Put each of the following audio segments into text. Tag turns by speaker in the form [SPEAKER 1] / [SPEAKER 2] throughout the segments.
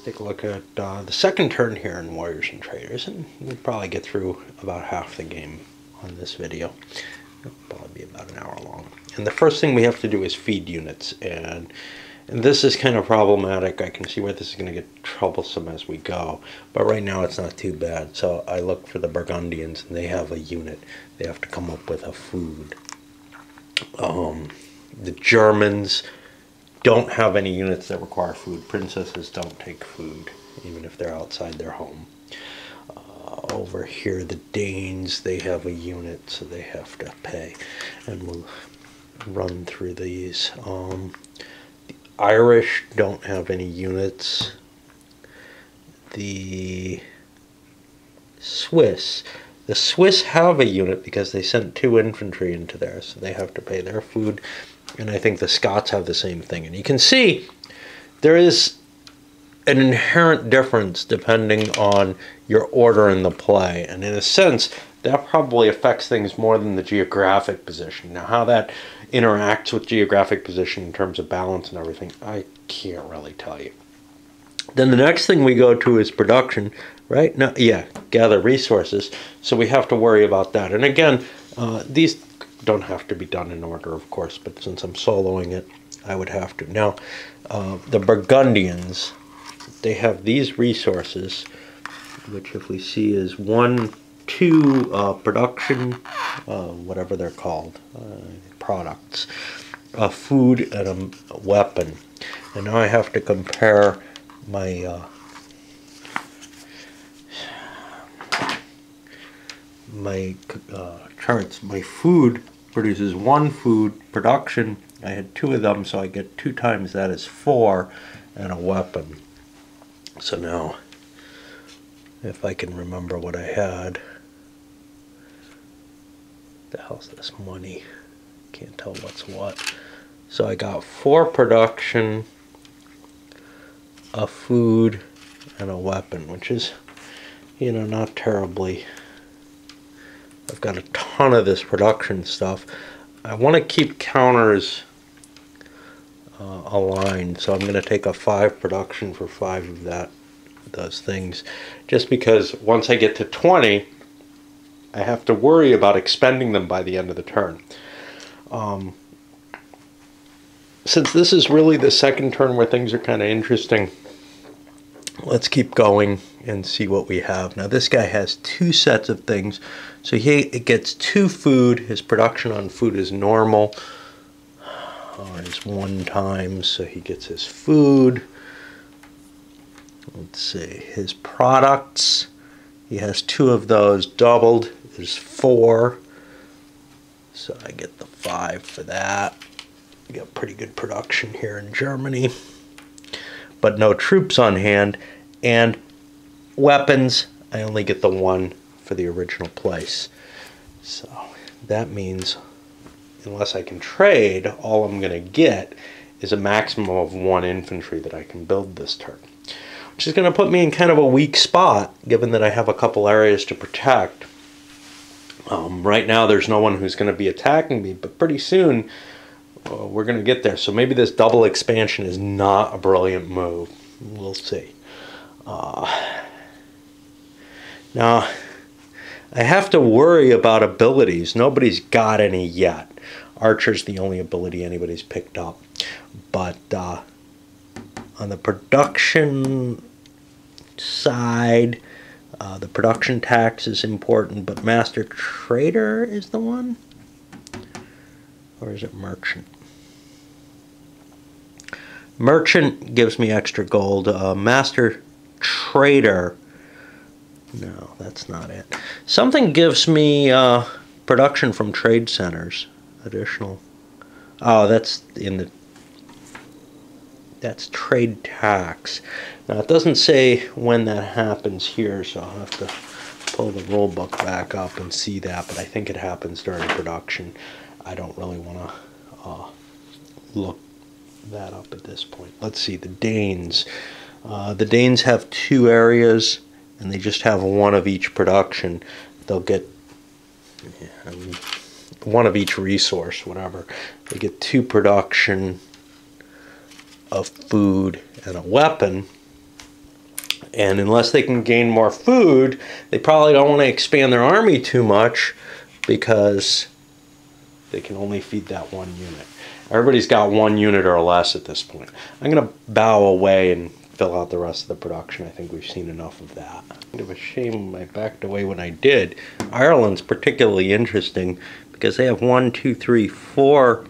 [SPEAKER 1] Take a look at the second turn here in Warriors and Traders, and we'll probably get through about half the game on this video. It'll probably be about an hour long. And the first thing we have to do is feed units, and this is kind of problematic. I can see where this is going to get troublesome as we go, but right now it's not too bad. So I look for the Burgundians, and they have a unit. They have to come up with a food. The Germans don't have any units that require food. Princesses don't take food, even if they're outside their home. Over here, the Danes, they have a unit, so they have to pay. And we'll run through these. The Irish don't have any units. The Swiss have a unit because they sent 2 infantry into there, so they have to pay their food. And I think the Scots have the same thing. And you can see there is an inherent difference depending on your order in the play. And in a sense, that probably affects things more than the geographic position. Now, how that interacts with geographic position in terms of balance and everything, I can't really tell you. Then the next thing we go to is production, right? No, yeah, gather resources. So we have to worry about that. And again, these don't have to be done in order, of course, but since I'm soloing it, I would have to. Now, the Burgundians, they have these resources, which if we see is 1, 2 production, whatever they're called, products, a food and a weapon. And now I have to compare my charts. My food produces 1 food production. I had 2 of them, so I get 2 times that is 4, and a weapon. So now, if I can remember what I had, the hell's this money? Can't tell what's what. So I got 4 production, a food, and a weapon, which is, you know, not terribly. I've got a ton of this production stuff. I want to keep counters aligned, so I'm going to take a 5 production for 5 of those things, just because once I get to 20, I have to worry about expending them by the end of the turn. Since this is really the second turn where things are kind of interesting, let's keep going and see what we have. Now this guy has 2 sets of things, so he gets 2 food. His production on food is normal, or is 1 times, so he gets his food. Let's see, his products, he has 2 of those doubled, is 4, so I get the 5 for that. We got pretty good production here in Germany, but no troops on hand. And weapons, I only get the 1 for the original place. So that means, unless I can trade, all I'm going to get is a maximum of 1 infantry that I can build this turn, which is going to put me in kind of a weak spot, given that I have a couple areas to protect. Right now, there's no one who's going to be attacking me, but pretty soon, we're going to get there. So maybe this double expansion is not a brilliant move. We'll see. Now, I have to worry about abilities. Nobody's got any yet. Archer's the only ability anybody's picked up. But on the production side, the production tax is important, but Master Trader is the one? Or is it Merchant? Merchant gives me extra gold. Master Trader, no, that's not it. Something gives me production from trade centers, additional. Oh, that's trade tax. Now it doesn't say when that happens here, so I'll have to pull the rule book back up and see that, but I think it happens during production. I don't really want to look that up at this point. Let's see, the Danes. The Danes have 2 areas, and they just have 1 of each production. They'll get 1 of each resource, whatever. They get 2 production of food and a weapon. And unless they can gain more food, they probably don't want to expand their army too much because they can only feed that one unit. Everybody's got one unit or less at this point. I'm going to bow away and fill out the rest of the production. I think we've seen enough of that. Kind of a shame I backed away when I did. Ireland's particularly interesting because they have 1, 2, 3, 4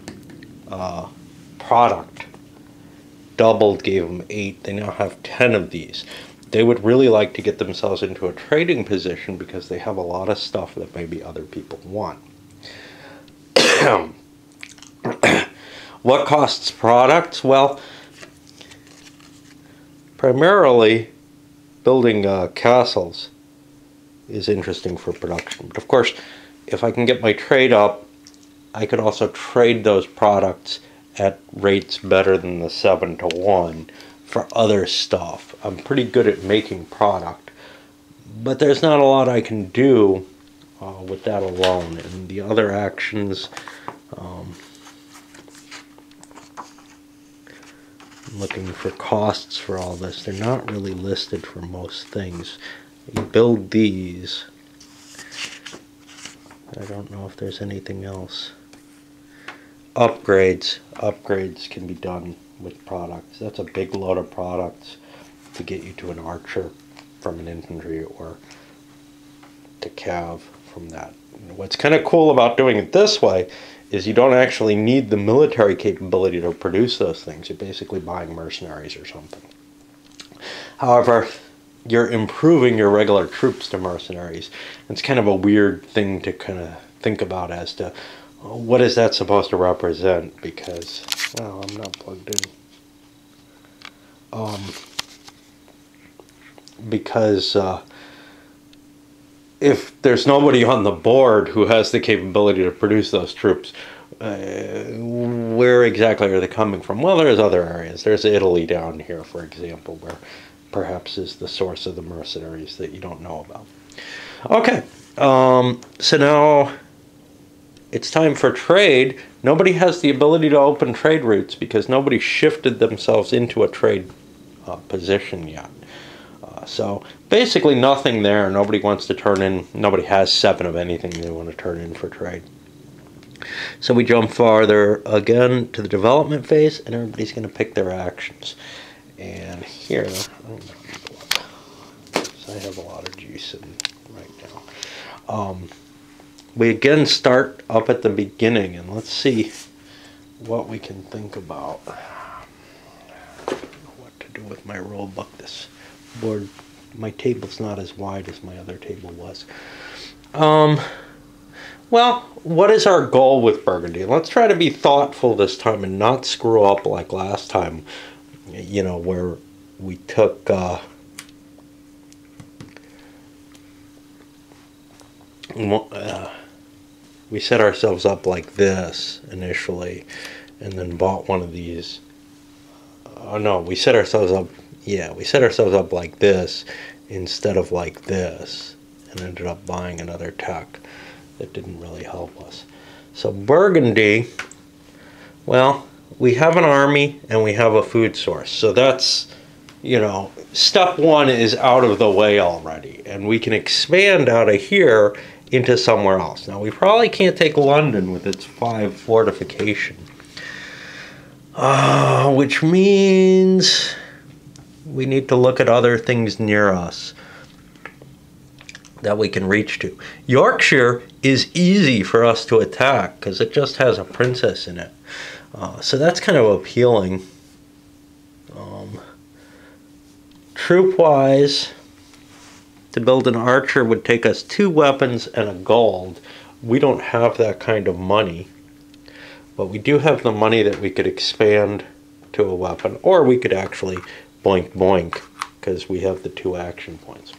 [SPEAKER 1] product. Doubled gave them 8. They now have 10 of these. They would really like to get themselves into a trading position because they have a lot of stuff that maybe other people want. What costs products? Well, primarily building castles is interesting for production. But of course, if I can get my trade up, I could also trade those products at rates better than the 7-to-1 for other stuff. I'm pretty good at making product, but there's not a lot I can do with that alone. And the other actions, I'm looking for costs for all this. They're not really listed for most things. You build these. I don't know if there's anything else. Upgrades. Upgrades can be done with products. That's a big load of products to get you to an archer from an infantry or to cav from that. What's kind of cool about doing it this way is you don't actually need the military capability to produce those things. You're basically buying mercenaries or something. However, you're improving your regular troops to mercenaries. It's kind of a weird thing to kind of think about as to what is that supposed to represent, because, well, I'm not plugged in. Because if there's nobody on the board who has the capability to produce those troops, where exactly are they coming from? Well, there's other areas. There's Italy down here, for example, where perhaps is the source of the mercenaries that you don't know about. Okay, so now it's time for trade. Nobody has the ability to open trade routes because nobody shifted themselves into a trade position yet. So basically nothing there. Nobody wants to turn in. Nobody has 7 of anything they want to turn in for trade. So we jump farther again to the development phase, and everybody's going to pick their actions. And here, I have a lot of juice in right now. We again start up at the beginning, and let's see what we can think about. I don't know what to do with my rule book. This board, my table's not as wide as my other table was. Well, what is our goal with Burgundy? Let's try to be thoughtful this time and not screw up like last time, you know, where we took we set ourselves up like this initially and then bought one of these. Oh no, we set ourselves up, yeah, we set ourselves up like this instead of like this and ended up buying another tech that didn't really help us. So Burgundy, well, we have an army and we have a food source. So that's, you know, step 1 is out of the way already, and we can expand out of here into somewhere else. Now we probably can't take London with its 5 fortification, which means we need to look at other things near us that we can reach to. Yorkshire is easy for us to attack because it just has a princess in it. So that's kind of appealing. Troop-wise, to build an archer would take us 2 weapons and a gold. We don't have that kind of money, but we do have the money that we could expand to a weapon, or we could actually boink boink because we have the 2 action points.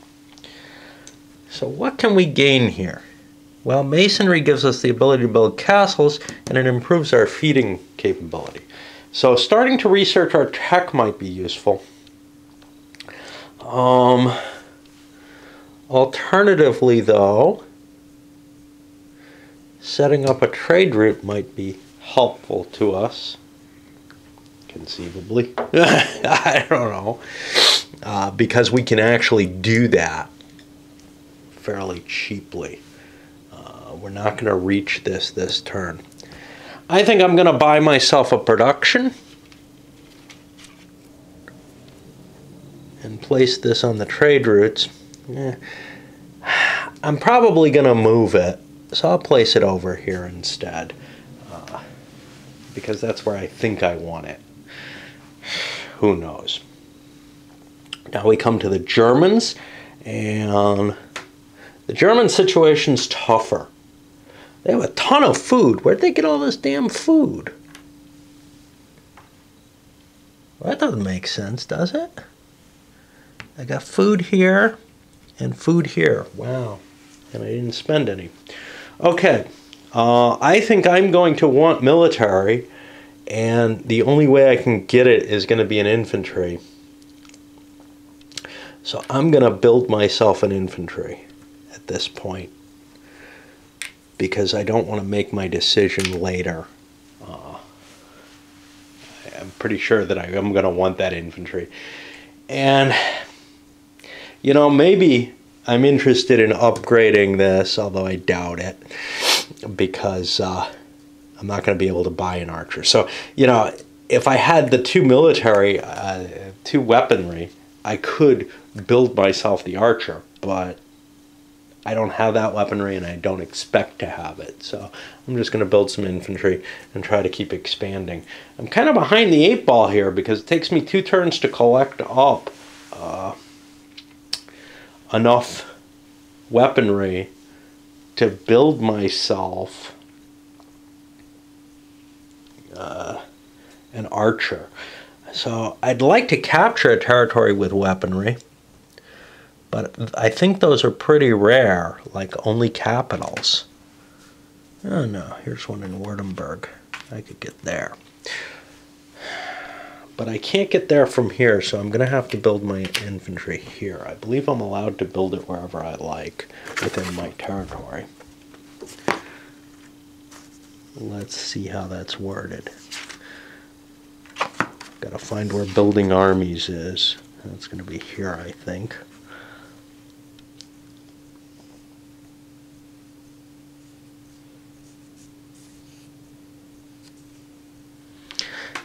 [SPEAKER 1] So what can we gain here? Well, masonry gives us the ability to build castles, and it improves our feeding capability. So starting to research our tech might be useful. Alternatively, though, setting up a trade route might be helpful to us, conceivably. I don't know. because we can actually do that fairly cheaply. We're not going to reach this turn. I think I'm going to buy myself a production and place this on the trade routes. I'm probably going to move it, so I'll place it over here instead, because that's where I think I want it. Who knows? Now we come to the Germans, and the German situation's tougher. They have a ton of food. Where'd they get all this damn food? Well, that doesn't make sense, does it? I got food here and food here. Wow. And I didn't spend any. Okay. I think I'm going to want military, and the only way I can get it is going to be an infantry. So I'm going to build myself an infantry at this point, because I don't want to make my decision later. I'm pretty sure that I'm going to want that infantry. And, you know, maybe I'm interested in upgrading this, although I doubt it, because I'm not going to be able to buy an archer. So, you know, if I had the two military, two weaponry, I could build myself the archer, but I don't have that weaponry, and I don't expect to have it. So I'm just going to build some infantry and try to keep expanding. I'm kind of behind the 8 ball here, because it takes me 2 turns to collect up enough weaponry to build myself an archer. So I'd like to capture a territory with weaponry, but I think those are pretty rare, like only capitals. Oh no, here's one in Württemberg. I could get there. But I can't get there from here, so I'm going to have to build my infantry here. I believe I'm allowed to build it wherever I like within my territory. Let's see how that's worded. Got to find where building armies is. That's going to be here, I think.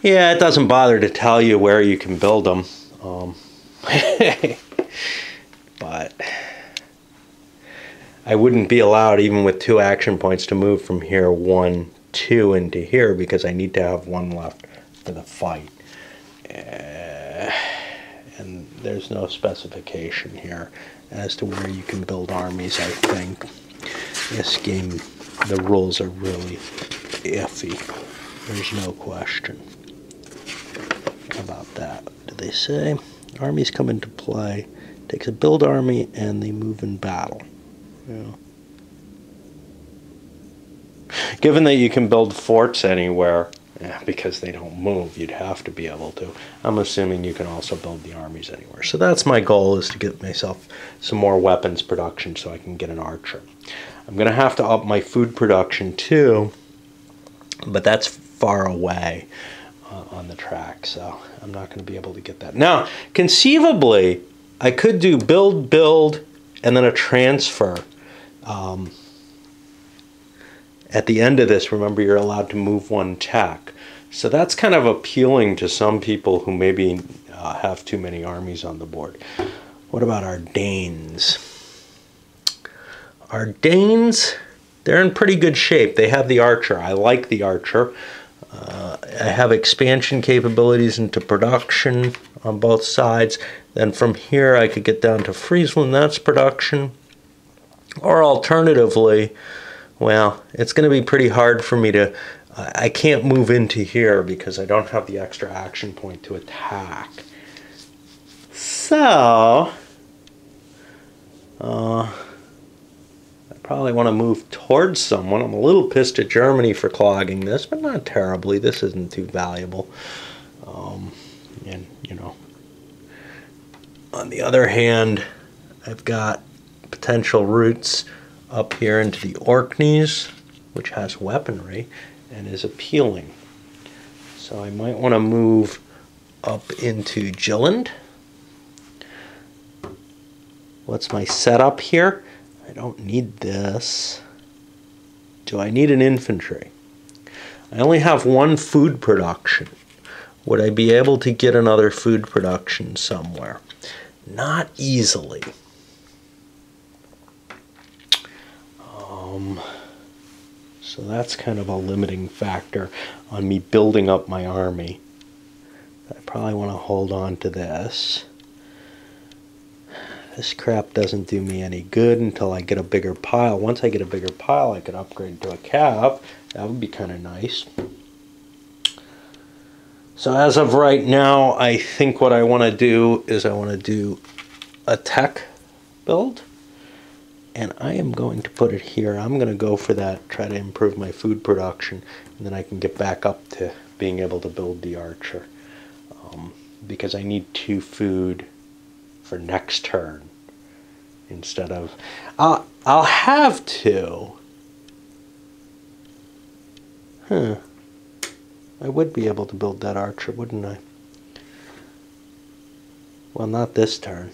[SPEAKER 1] Yeah, it doesn't bother to tell you where you can build them. But I wouldn't be allowed, even with 2 action points, to move from here 1, 2 into here, because I need to have 1 left for the fight. And there's no specification here as to where you can build armies, I think. This game, the rules are really iffy. There's no question about that. Do they say armies come into play, takes a build army, and they move in battle? Yeah. Given that you can build forts anywhere, because they don't move, you'd have to be able to. I'm assuming you can also build the armies anywhere. So that's my goal, is to get myself some more weapons production so I can get an archer. I'm going to have to up my food production too, but that's far away on the track, so I'm not going to be able to get that. Now, conceivably, I could do build, and then a transfer. At the end of this, remember, you're allowed to move 1 tech. So that's kind of appealing to some people who maybe have too many armies on the board. What about our Danes? Our Danes, they're in pretty good shape. They have the archer. I like the archer. I have expansion capabilities into production on both sides. Then from here, I could get down to Friesland. That's production. Or alternatively, well, it's going to be pretty hard for me to... I can't move into here because I don't have the extra action point to attack. So, I probably want to move towards someone. I'm a little pissed at Germany for clogging this, but not terribly. This isn't too valuable. And, you know, on the other hand, I've got potential routes up here into the Orkneys, which has weaponry and is appealing. So I might want to move up into Jylland. What's my setup here? I don't need this. Do I need an infantry? I only have one food production. Would I be able to get another food production somewhere? Not easily. So that's kind of a limiting factor on me building up my army. I probably want to hold on to this. This crap doesn't do me any good until I get a bigger pile. Once I get a bigger pile, I could upgrade to a cav. That would be kind of nice. So as of right now, I think what I want to do is I want to do a tech build. And I am going to put it here. I'm going to go for that, try to improve my food production, and then I can get back up to being able to build the archer. Because I need 2 food for next turn instead of... I'll have 2. I would be able to build that archer, wouldn't I? Well, not this turn.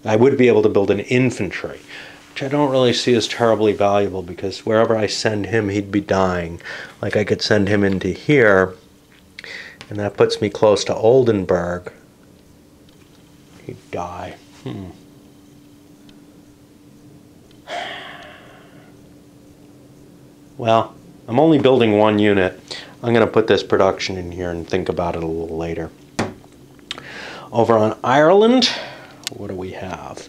[SPEAKER 1] I would be able to build an infantry, which I don't really see as terribly valuable because wherever I send him, he'd be dying. Like I could send him into here, and that puts me close to Oldenburg. He'd die. Well, I'm only building 1 unit. I'm going to put this production in here and think about it a little later. Over on Ireland, what do we have?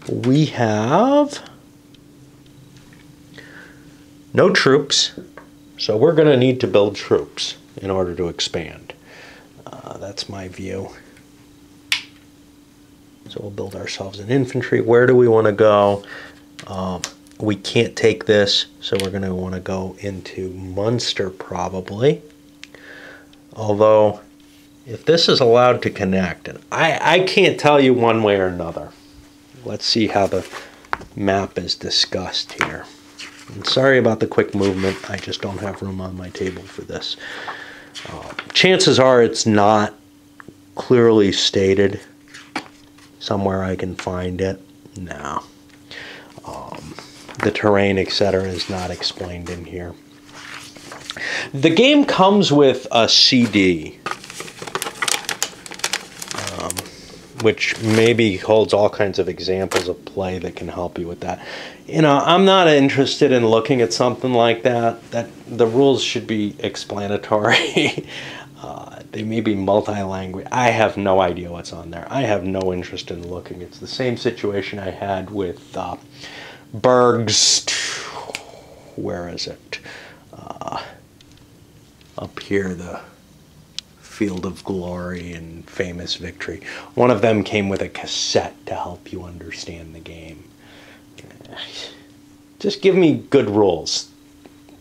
[SPEAKER 1] We have no troops, so we're going to need to build troops in order to expand. That's my view. So we'll build ourselves an infantry. Where do we want to go? We can't take this, so we're going to want to go into Munster probably. Although, if this is allowed to connect, and I can't tell you one way or another. Let's see how the map is discussed here. And sorry about the quick movement. I just don't have room on my table for this. Chances are it's not clearly stated. Somewhere I can find it. No. The terrain, etc. is not explained in here. The game comes with a CD. Which maybe holds all kinds of examples of play that can help you with that. You know, I'm not interested in looking at something like that. The rules should be explanatory. They may be multi-language. I have no idea what's on there. I have no interest in looking. It's the same situation I had with Berg's, where is it? Up here, the Field of Glory and Famous Victory. One of them came with a cassette to help you understand the game. Just give me good rules.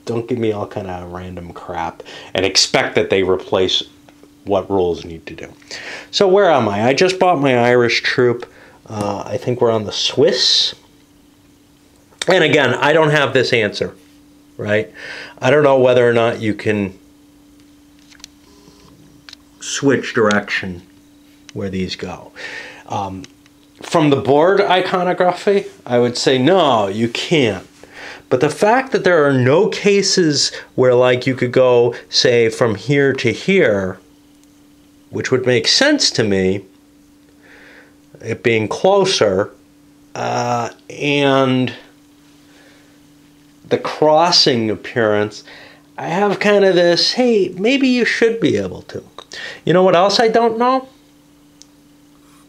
[SPEAKER 1] Don't give me all kind of random crap and expect that they replace what rules need to do. So where am I? I just bought my Irish troop. I think we're on the Swiss. And again, I don't have this answer, right? I don't know whether or not you can switch direction where these go. From the board iconography, I would say no, you can't. But the fact that there are no cases where like you could go, say, from here to here, which would make sense to me, it being closer, and the crossing appearance, I have kind of this, hey, maybe you should be able to. You know what else I don't know?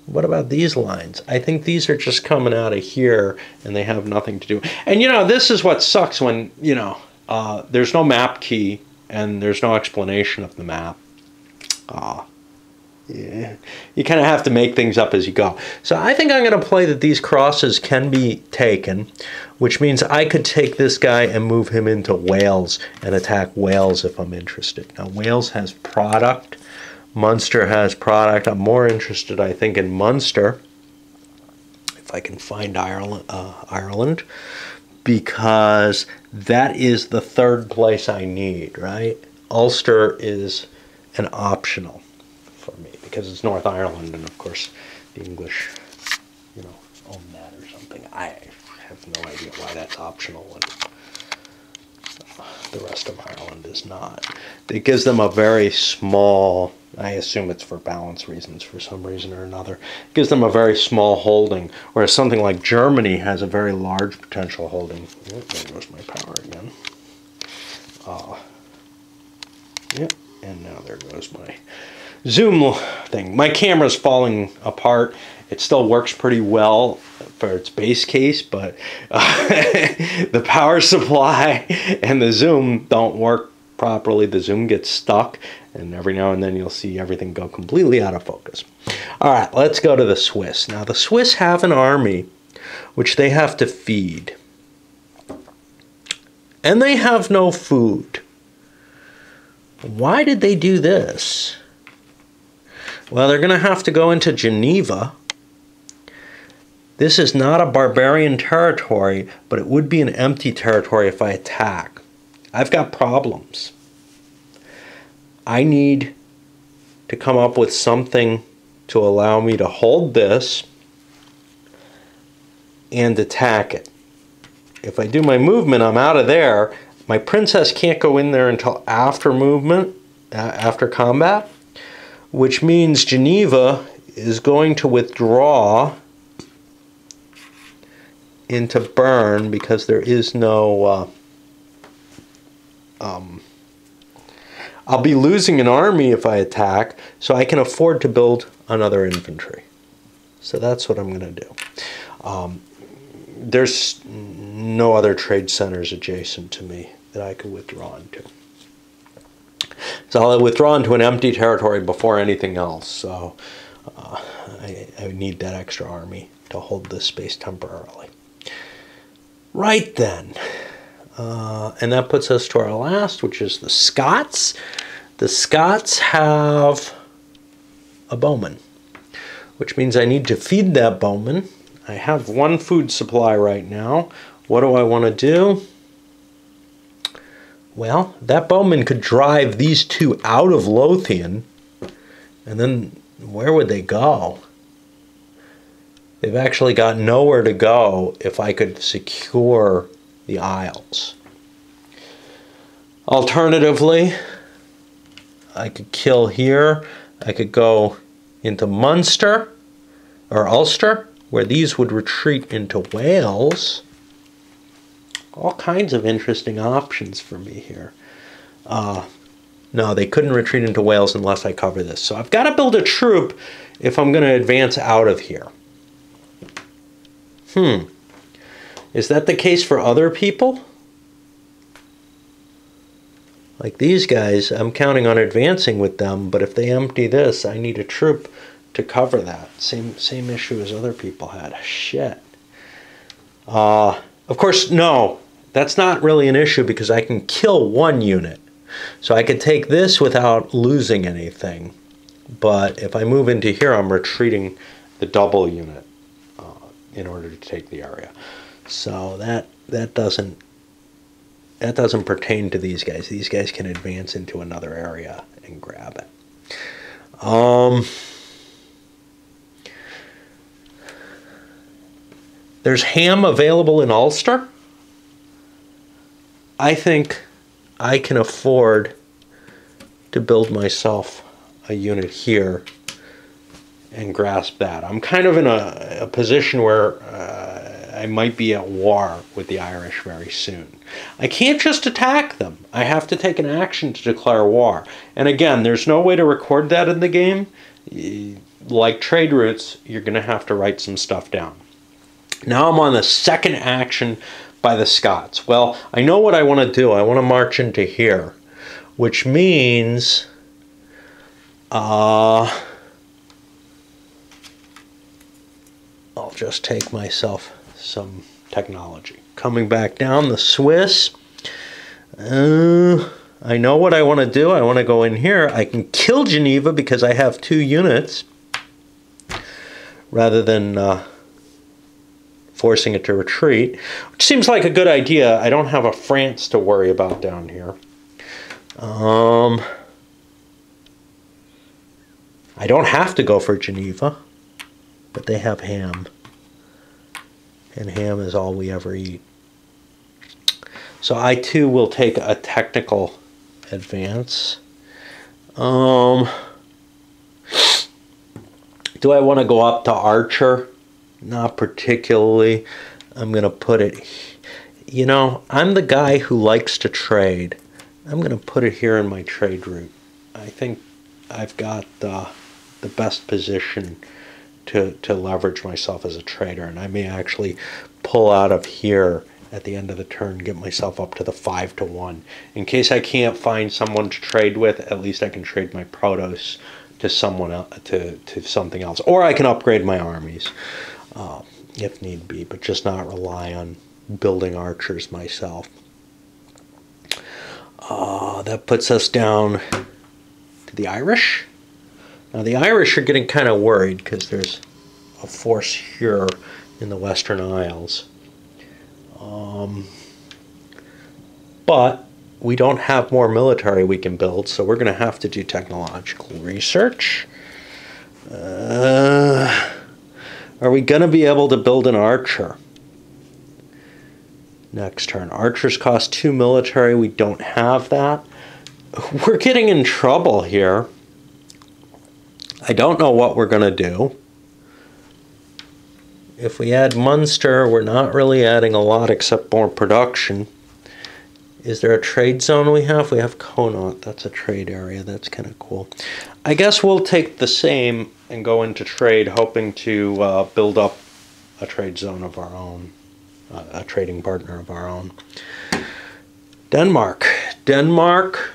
[SPEAKER 1] What about these lines? I think these are just coming out of here and they have nothing to do. And you know, this is what sucks when, you know, there's no map key and there's no explanation of the map. Yeah, you kind of have to make things up as you go. So I think I'm going to play that these crosses can be taken, which means I could take this guy and move him into Wales and attack Wales if I'm interested. Now Wales has product. Munster has product. I'm more interested, I think, in Munster, if I can find Ireland, because that is the third place I need, right? Ulster is an optional for me because it's North Ireland, and of course the English you know, own that or something. I have no idea why that's optional and the rest of Ireland is not. It gives them a very small, I assume it's for balance reasons for some reason or another, it gives them a very small holding, whereas something like Germany has a very large potential holding. Oh, there goes my power again. Yep, and now there goes my zoom thing. My camera's falling apart. It still works pretty well for its base case, but the power supply and the zoom don't work properly. The zoom gets stuck, and every now and then you'll see everything go completely out of focus. All right, let's go to the Swiss. Now, the Swiss have an army which they have to feed, and they have no food. Why did they do this? Well, they're going to have to go into Geneva. This is not a barbarian territory, but it would be an empty territory if I attack. I've got problems. I need to come up with something to allow me to hold this and attack it. If I do my movement, I'm out of there. My princess can't go in there until after movement, after combat, which means Geneva is going to withdraw into Bern because there is no... I'll be losing an army if I attack, so I can afford to build another infantry. So that's what I'm going to do. There's no other trade centers adjacent to me that I could withdraw into. So I'll withdraw into an empty territory before anything else. So I need that extra army to hold this space temporarily. Right then. And that puts us to our last, which is the Scots. The Scots have a bowman, which means I need to feed that bowman. I have one food supply right now. What do I want to do? Well, that bowman could drive these two out of Lothian, and then where would they go? They've actually got nowhere to go if I could secure the Isles. Alternatively, I could kill here. I could go into Munster or Ulster, where these would retreat into Wales. All kinds of interesting options for me here. No, they couldn't retreat into Wales unless I cover this. So I've got to build a troop if I'm going to advance out of here. Is that the case for other people? Like these guys, I'm counting on advancing with them, but if they empty this, I need a troop to cover that. Same issue as other people had. Shit. Of course, no. That's not really an issue because I can kill one unit. So I could take this without losing anything. But if I move into here, I'm retreating the double unit in order to take the area. So that doesn't pertain to these guys. These guys can advance into another area and grab it. There's ham available in Ulster. I think I can afford to build myself a unit here and grasp that. I'm kind of in a position where I might be at war with the Irish very soon. I can't just attack them. I have to take an action to declare war. And again, there's no way to record that in the game. Like trade routes, you're going to have to write some stuff down. Now I'm on the second action by the Scots. Well, I know what I want to do. I want to march into here, which means I'll just take myself some technology. Coming back down, the Swiss. I know what I want to do. I want to go in here. I can kill Geneva because I have 2 units rather than forcing it to retreat, which seems like a good idea. I don't have a France to worry about down here. I don't have to go for Geneva, but they have ham. and ham is all we ever eat. So I too will take a technical advance. Do I want to go up to Archer? Not particularly. I'm going to put it, you know, I'm the guy who likes to trade. I'm going to put it here in my trade route. I think I've got the best position to leverage myself as a trader, and I may actually pull out of here at the end of the turn, get myself up to the 5-1. In case I can't find someone to trade with, at least I can trade my Protoss to someone else, to something else, or I can upgrade my armies if need be, but just not rely on building archers myself. That puts us down to the Irish. Now the Irish are getting kind of worried because there's a force here in the Western Isles. But we don't have more military we can build, so we're going to have to do technological research. Are we going to be able to build an archer? Next turn. Archers cost 2 military. We don't have that. We're getting in trouble here. I don't know what we're going to do. If we add Munster, we're not really adding a lot except more production. Is there a trade zone we have? We have Connaught. That's a trade area. That's kind of cool. I guess we'll take the same and go into trade, hoping to build up a trade zone of our own, a trading partner of our own. Denmark. Denmark,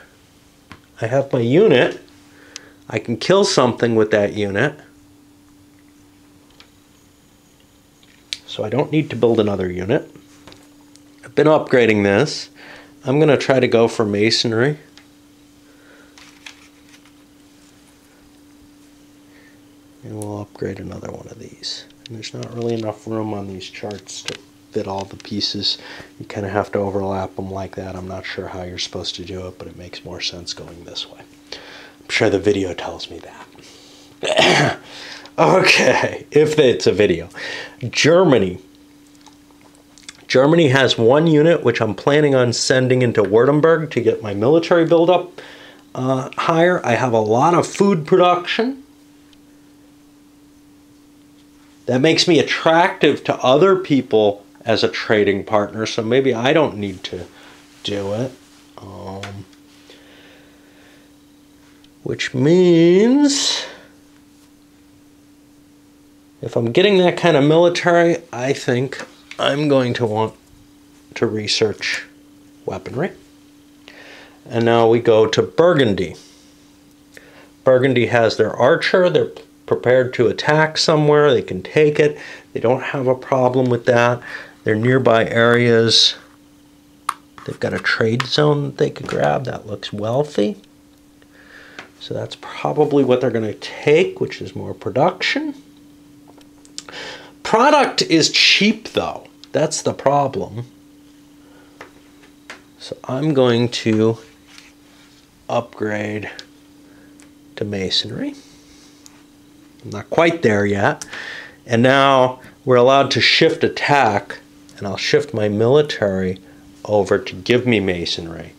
[SPEAKER 1] I have my unit. I can kill something with that unit. So I don't need to build another unit. I've been upgrading this. I'm going to try to go for masonry. And we'll upgrade another one of these. And there's not really enough room on these charts to fit all the pieces. You kind of have to overlap them like that. I'm not sure how you're supposed to do it, but it makes more sense going this way. I'm sure the video tells me that. Okay, if it's a video. Germany. Germany has one unit, which I'm planning on sending into Württemberg to get my military buildup higher. I have a lot of food production. That makes me attractive to other people as a trading partner, so maybe I don't need to do it. Which means if I'm getting that kind of military, I think I'm going to want to research weaponry. And now we go to Burgundy. Burgundy has their archer. They're prepared to attack somewhere. They can take it. They don't have a problem with that. Their nearby areas, they've got a trade zone that they could grab. That looks wealthy. So that's probably what they're going to take, which is more production. Product is cheap, though. That's the problem. So I'm going to upgrade to masonry. I'm not quite there yet. And now we're allowed to shift attack, and I'll shift my military over to give me masonry.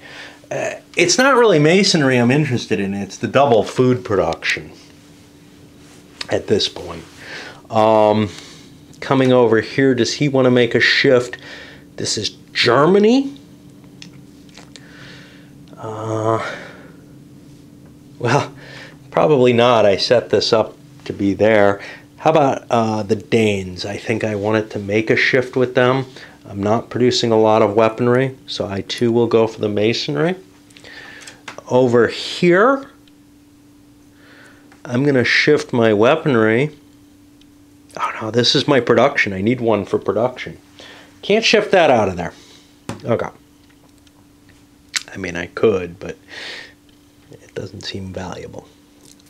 [SPEAKER 1] It's not really masonry I'm interested in. It's the double food production at this point. Coming over here, does he want to make a shift? This is Germany. Well, probably not. I set this up to be there. How about the Danes? I think I wanted to make a shift with them. I'm not producing a lot of weaponry, so I too will go for the masonry. Over here, I'm going to shift my weaponry. Oh no, this is my production. I need one for production. Can't shift that out of there. Okay. I mean, I could, but it doesn't seem valuable.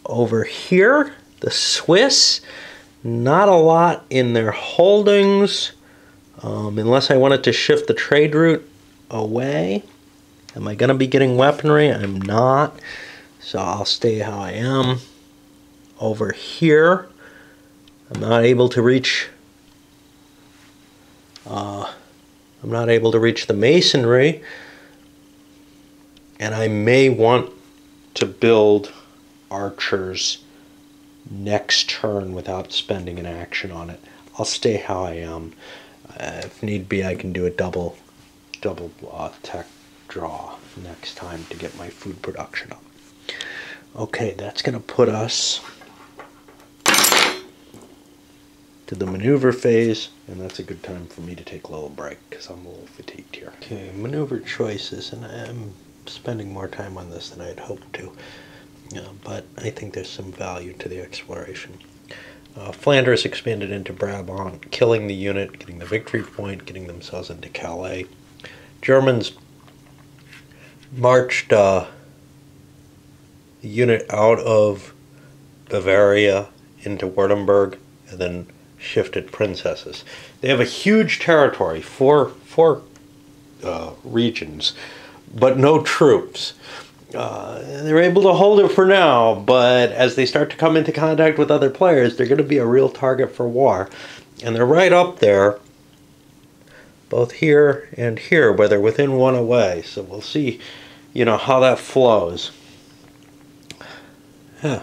[SPEAKER 1] Over here, the Swiss, not a lot in their holdings, unless I wanted to shift the trade route away. Am I going to be getting weaponry? I'm not, so I'll stay how I am. Over here, I'm not able to reach I'm not able to reach the masonry, and I may want to build archers next turn without spending an action on it. I'll stay how I am. If need be, I can do a double tech draw next time to get my food production up. Okay, that's going to put us to the maneuver phase, and that's a good time for me to take a little break because I'm a little fatigued here. Okay, maneuver choices, and I'm spending more time on this than I'd hoped to, but I think there's some value to the exploration. Flanders expanded into Brabant, killing the unit, getting the victory point, getting themselves into Calais. Germans marched the unit out of Bavaria into Württemberg and then shifted princesses. They have a huge territory, four regions, but no troops. They're able to hold it for now, but as they start to come into contact with other players, they're going to be a real target for war. And they're right up there, both here and here, where they're within one away. So we'll see, how that flows. Yeah.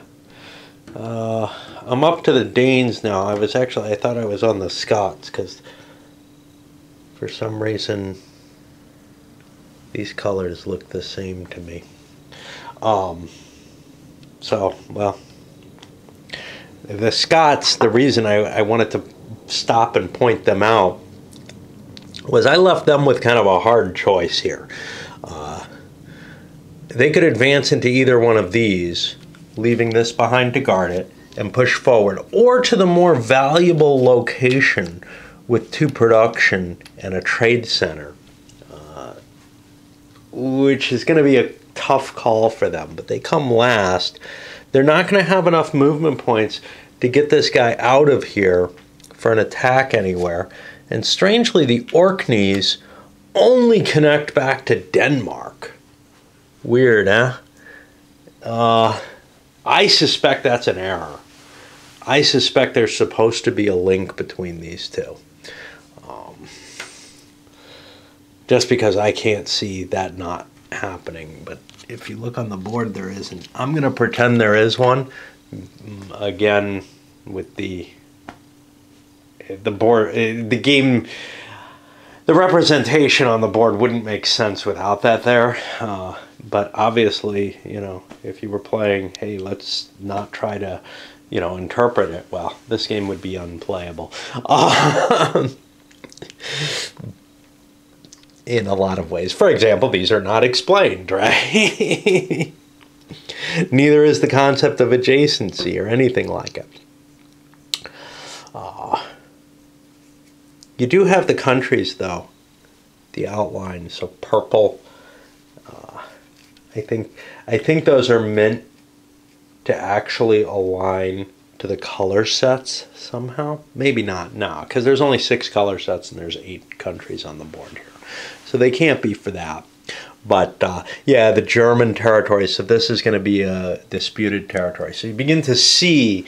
[SPEAKER 1] I'm up to the Danes now. I thought I was on the Scots, because for some reason these colors look the same to me. The Scots, the reason I wanted to stop and point them out was I left them with kind of a hard choice here. They could advance into either one of these, leaving this behind to guard it, and push forward, or to the more valuable location with 2 production and a trade center, which is going to be a tough call for them, but they come last. They're not going to have enough movement points to get this guy out of here for an attack anywhere. And strangely, the Orkneys only connect back to Denmark. Weird, huh? I suspect that's an error. I suspect there's supposed to be a link between these two. Just because I can't see that not happening, but if you look on the board, there isn't. I'm going to pretend there is one. Again, with the board, the game, the representation on the board wouldn't make sense without that there. But obviously, if you were playing, hey, let's not try to, interpret it. Well, this game would be unplayable. In a lot of ways. For example, these are not explained, right? Neither is the concept of adjacency or anything like it. You do have the countries, though, the outline. So purple. I think those are meant to actually align to the color sets somehow. Maybe not. No, because there's only 6 color sets and there's 8 countries on the board here. So they can't be for that. But yeah, the German territory, so this is going to be a disputed territory. So you begin to see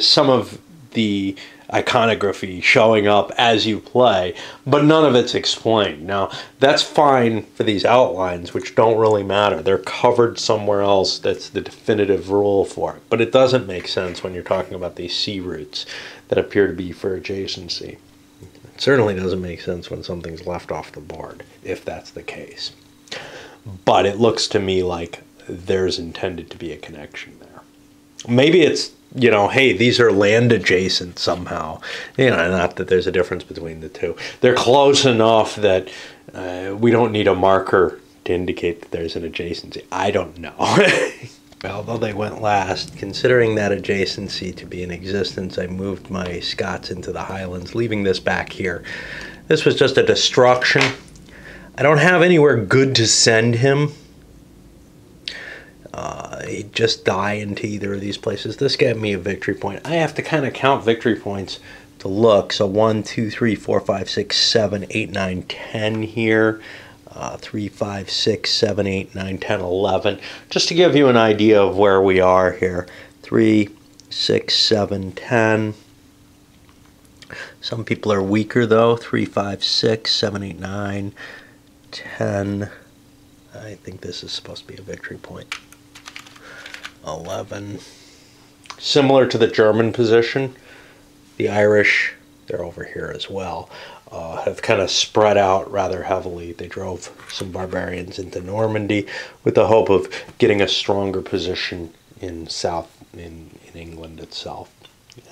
[SPEAKER 1] some of the iconography showing up as you play, but none of it's explained. Now, that's fine for these outlines, which don't really matter. They're covered somewhere else. That's the definitive rule for it. But it doesn't make sense when you're talking about these sea routes that appear to be for adjacency. It certainly doesn't make sense when something's left off the board, if that's the case. But it looks to me like there's intended to be a connection there. Maybe it's, hey, these are land adjacent somehow. Not that there's a difference between the two. They're close enough that we don't need a marker to indicate that there's an adjacency. I don't know. Although they went last, considering that adjacency to be in existence, I moved my Scots into the Highlands, leaving this back here. This was just a destruction. I don't have anywhere good to send him. He'd just die into either of these places. This gave me a victory point. I have to kind of count victory points to look. So 1, 2, 3, 4, 5, 6, 7, 8, 9, 10 here. 3, 5, 6, 7, 8, 9, 10, 11. Just to give you an idea of where we are here. 3, 6, 7, 10. Some people are weaker though. 3, 5, 6, 7, 8, 9, 10. I think this is supposed to be a victory point. 11. Similar to the German position, the Irish, they're over here as well, have kind of spread out rather heavily. They drove some barbarians into Normandy with the hope of getting a stronger position in England itself,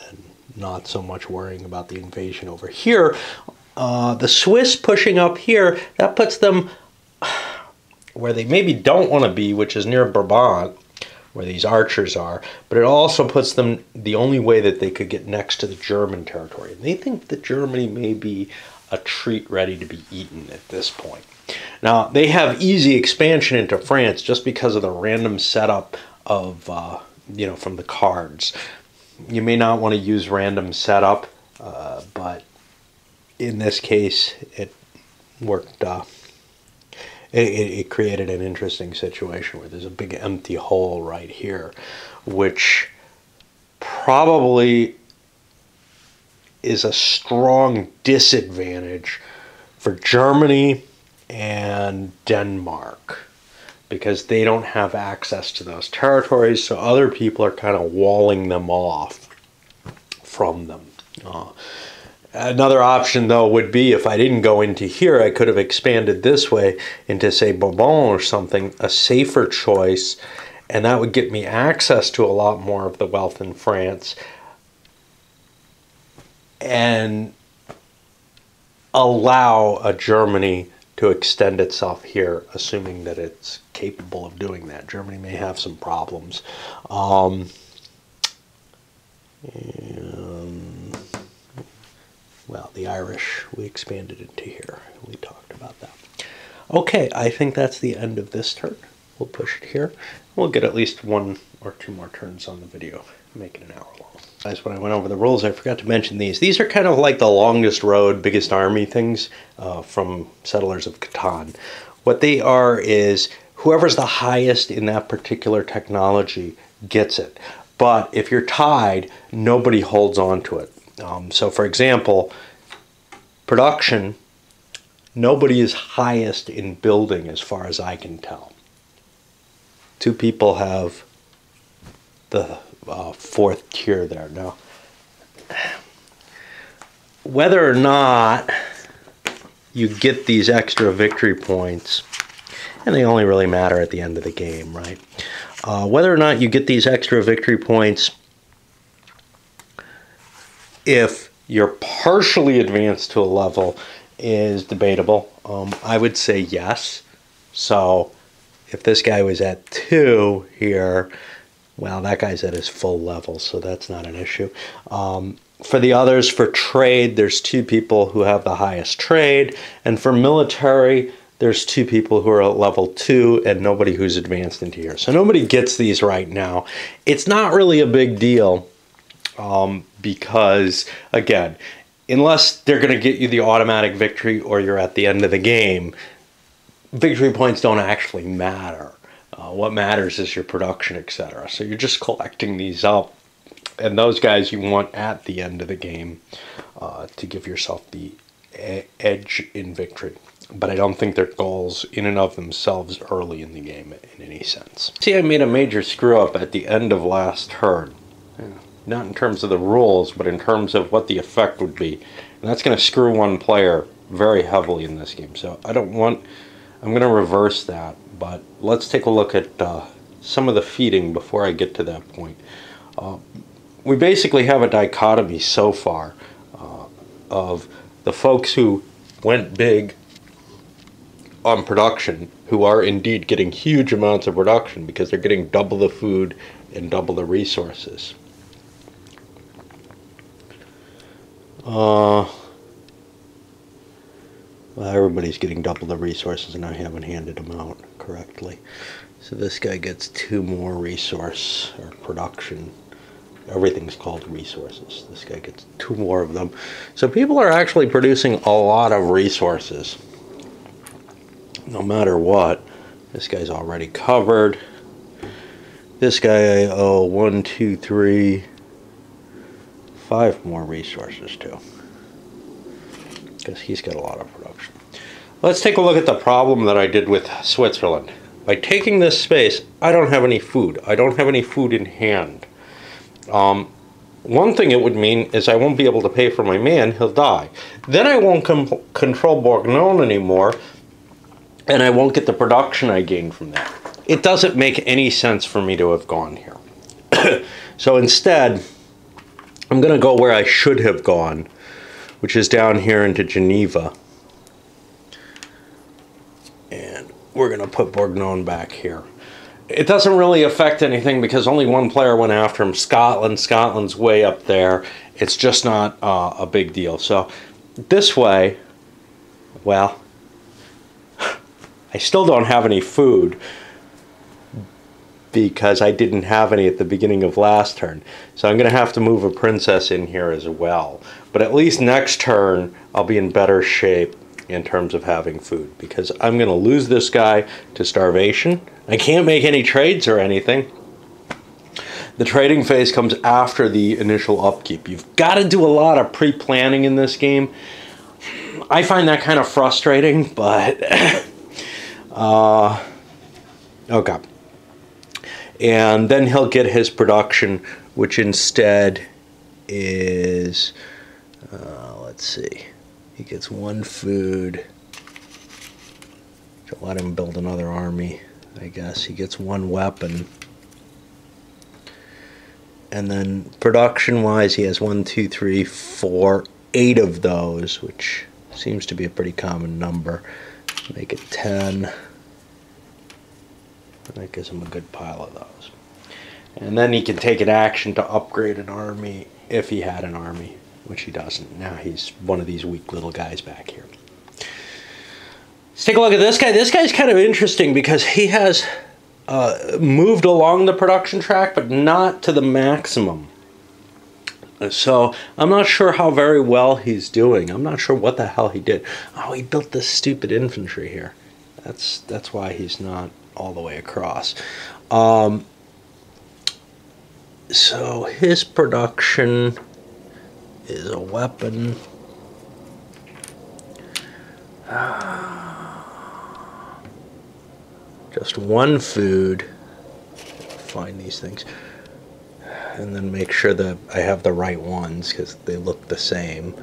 [SPEAKER 1] and not so much worrying about the invasion over here. The Swiss pushing up here, that puts them where they maybe don't want to be, which is near Brabant, where these archers are, but it also puts them the only way that they could get next to the German territory. And they think that Germany may be a treat ready to be eaten at this point. Now, they have easy expansion into France just because of the random setup of, from the cards. You may not want to use random setup, but in this case, it worked. It created an interesting situation where there's a big empty hole right here, which probably is a strong disadvantage for Germany and Denmark, because they don't have access to those territories, so other people are kind of walling them off from them. Another option, though, would be if I didn't go into here, I could have expanded this way into, say, Bourbon or something, a safer choice, and that would get me access to a lot more of the wealth in France and allow a Germany to extend itself here, assuming that it's capable of doing that. Germany may have some problems. Well, the Irish, we expanded into here. We talked about that. Okay, I think that's the end of this turn. We'll push it here. We'll get at least 1 or 2 more turns on the video, make it an hour long. Guys, when I went over the rules, I forgot to mention these. These are kind of like the longest road, biggest army things from Settlers of Catan. What they are is whoever's the highest in that particular technology gets it. But if you're tied, nobody holds on to it. So for example, production, nobody is highest in building as far as I can tell. 2 people have the 4th tier there. Now, whether or not you get these extra victory points, and they only really matter at the end of the game, right? Whether or not you get these extra victory points if you're partially advanced to a level is debatable. I would say yes. So if this guy was at 2 here, well, that guy's at his full level, so that's not an issue. For the others, for trade, there's 2 people who have the highest trade, and for military, there's 2 people who are at level 2 and nobody who's advanced into here. So nobody gets these right now. It's not really a big deal. Because, again, unless they're going to get you the automatic victory or you're at the end of the game, victory points don't actually matter. What matters is your production, etc. So you're just collecting these up, and those guys you want at the end of the game to give yourself the edge in victory. But I don't think they're goals in and of themselves early in the game in any sense. See, I made a major screw up at the end of last turn. Not in terms of the rules, but in terms of what the effect would be. And that's going to screw one player very heavily in this game. So I'm going to reverse that. But let's take a look at some of the feeding before I get to that point. We basically have a dichotomy so far of the folks who went big on production, who are indeed getting huge amounts of production because they're getting double the food and double the resources. Well, everybody's getting double the resources and I haven't handed them out correctly. So this guy gets 2 more resource or production. Everything's called resources. This guy gets 2 more of them. So people are actually producing a lot of resources. No matter what. This guy's already covered. This guy I owe 1, 2, 3, 5 more resources too, because he's got a lot of production. Let's take a look at the problem that I did with Switzerland. By taking this space, I don't have any food. I don't have any food in hand. One thing it would mean is I won't be able to pay for my man. He'll die. Then I won't control Bourgogne anymore, and I won't get the production I gained from that. It doesn't make any sense for me to have gone here. So instead, I'm going to go where I should have gone, which is down here into Geneva. And we're going to put Bourgogne back here. It doesn't really affect anything because only one player went after him. Scotland's way up there. It's just not a big deal. So this way, well, I still don't have any food because I didn't have any at the beginning of last turn. So I'm going to have to move a princess in here as well. But at least next turn, I'll be in better shape in terms of having food, because I'm going to lose this guy to starvation. I can't make any trades or anything. The trading phase comes after the initial upkeep. You've got to do a lot of pre-planning in this game. I find that kind of frustrating, but okay. And then he'll get his production, which instead is, let's see, he gets 1 food. To let him build another army, I guess. He gets 1 weapon. And then production-wise, he has 1, 2, 3, 4, 8 of those, which seems to be a pretty common number. Make it 10. And that gives him a good pile of those. And then he can take an action to upgrade an army if he had an army, which he doesn't. Now he's one of these weak little guys back here. Let's take a look at this guy. This guy's kind of interesting because he has moved along the production track, but not to the maximum. So I'm not sure how very well he's doing. I'm not sure what the hell he did. Oh, he built this stupid infantry here. That's why he's not all the way across. So his production is a weapon. Just 1 food. Find these things. And then make sure that I have the right ones because they look the same.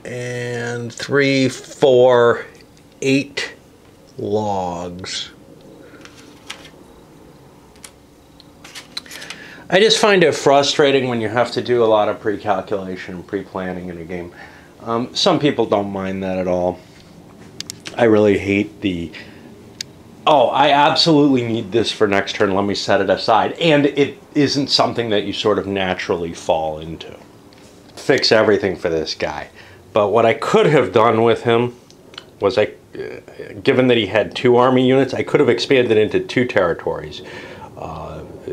[SPEAKER 1] And 3, 4, 8 logs. I just find it frustrating when you have to do a lot of pre-calculation and pre-planning in a game. Some people don't mind that at all. I really hate the, oh, I absolutely need this for next turn, let me set it aside. And it isn't something that you sort of naturally fall into. Fix everything for this guy. But what I could have done with him was, given that he had 2 army units, I could have expanded into 2 territories.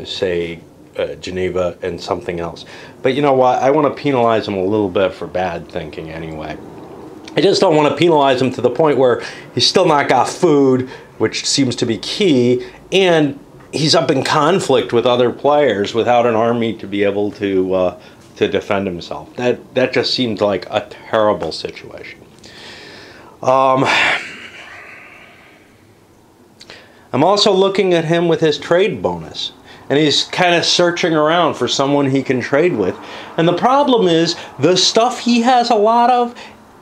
[SPEAKER 1] Say, Geneva and something else. But you know what? I want to penalize him a little bit for bad thinking anyway. I just don't want to penalize him to the point where he's still not got food, which seems to be key, and he's up in conflict with other players without an army to be able to defend himself. That just seemed like a terrible situation. I'm also looking at him with his trade bonus. And he's kind of searching around for someone he can trade with. And the problem is, the stuff he has a lot of,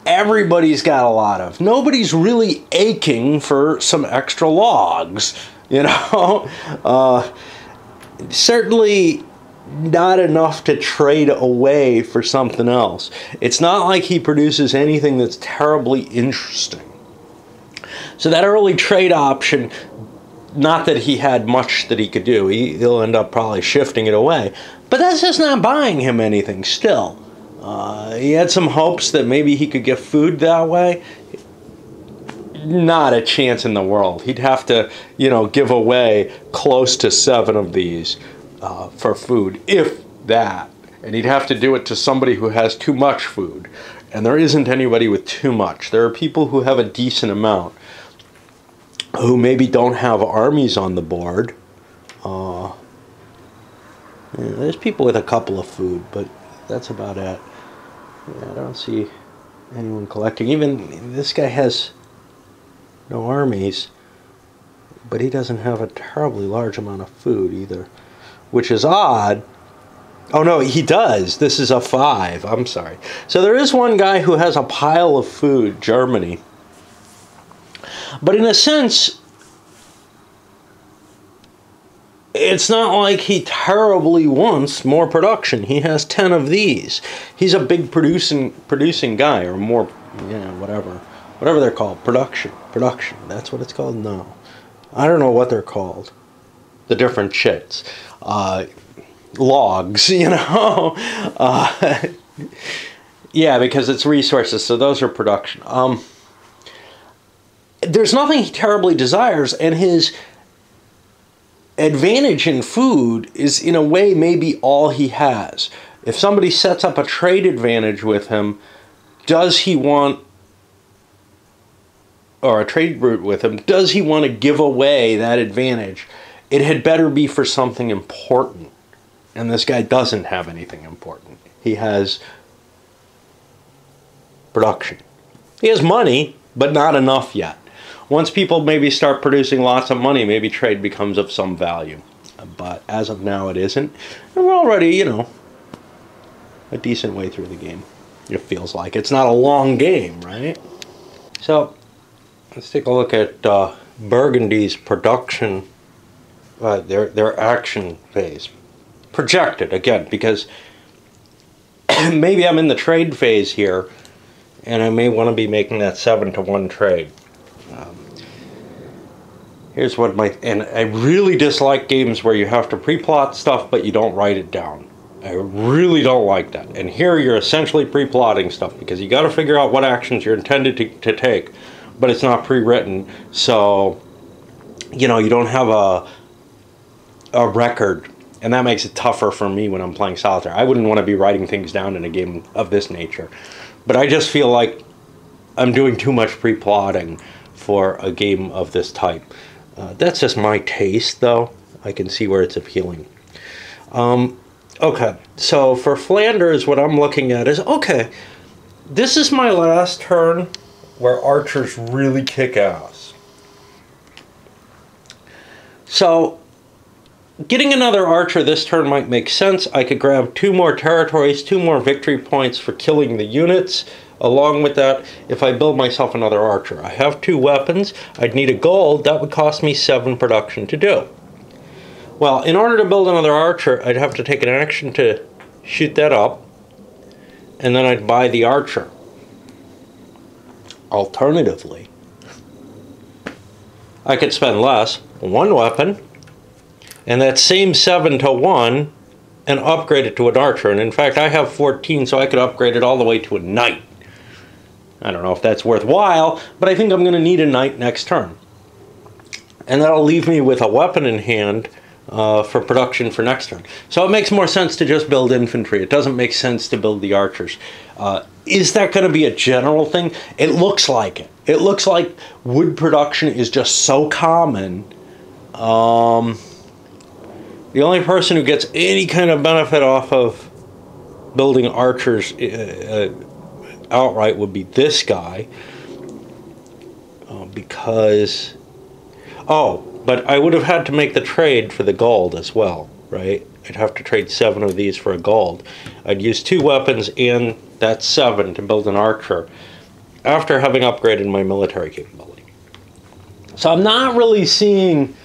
[SPEAKER 1] everybody's got a lot of. Nobody's really aching for some extra logs, you know? Certainly not enough to trade away for something else. It's not like he produces anything that's terribly interesting. So that early trade option, not that he had much that he could do. He'll end up probably shifting it away. But that's just not buying him anything still. He had some hopes that maybe he could get food that way. Not a chance in the world. He'd have to, you know, give away close to 7 of these for food, if that. And he'd have to do it to somebody who has too much food. And there isn't anybody with too much. There are people who have a decent amount, who maybe don't have armies on the board, Yeah, there's people with a couple of food, but that's about it. Yeah, I don't see anyone collecting. Even this guy has no armies, but he doesn't have a terribly large amount of food either, which is odd. Oh no, he does. This is a 5. I'm sorry. So there is one guy who has a pile of food, Germany. But in a sense, it's not like he terribly wants more production. He has 10 of these. He's a big producing guy, or more, yeah, whatever they're called. Production. That's what it's called. No, I don't know what they're called. The different shits. Logs, you know. Yeah, because it's resources. So those are production. There's nothing he terribly desires, and his advantage in food is in a way maybe all he has. If somebody sets up a trade advantage with him, does he want, or a trade route with him, does he want to give away that advantage? It had better be for something important. And this guy doesn't have anything important. He has production. He has money, but not enough yet. Once people maybe start producing lots of money, maybe trade becomes of some value. But as of now, it isn't. And we're already, you know, a decent way through the game. It feels like. It's not a long game, right? So, let's take a look at Burgundy's production, their action phase. Projected, again, because maybe I'm in the trade phase here, and I may want to be making that 7-to-1 trade. Here's what and I really dislike games where you have to pre-plot stuff but you don't write it down. I really don't like that. And here you're essentially pre-plotting stuff because you got to figure out what actions you're intended to take, but it's not pre-written, so you know, you don't have a record, and that makes it tougher for me when I'm playing solitaire. I wouldn't want to be writing things down in a game of this nature, but I just feel like I'm doing too much pre-plotting for a game of this type. That's just my taste, though. I can see where it's appealing. Okay, so for Flanders, what I'm looking at is, okay, this is my last turn where archers really kick ass. So, getting another archer this turn might make sense. I could grab 2 more territories, 2 more victory points for killing the units. Along with that, if I build myself another archer, I have 2 weapons, I'd need a gold, that would cost me 7 production to do. Well, in order to build another archer, I'd have to take an action to shoot that up, and then I'd buy the archer. Alternatively, I could spend less, 1 weapon, and that same 7-to-1, and upgrade it to an archer. And in fact, I have 14, so I could upgrade it all the way to a knight. I don't know if that's worthwhile, but I think I'm going to need a knight next turn. And that'll leave me with a weapon in hand for production for next turn. So it makes more sense to just build infantry. It doesn't make sense to build the archers. Is that going to be a general thing? It looks like it. It looks like wood production is just so common. The only person who gets any kind of benefit off of building archers outright would be this guy, because but I would have had to make the trade for the gold as well, right? I'd have to trade 7 of these for a gold. I'd use 2 weapons and that 7 to build an archer after having upgraded my military capability. So I'm not really seeing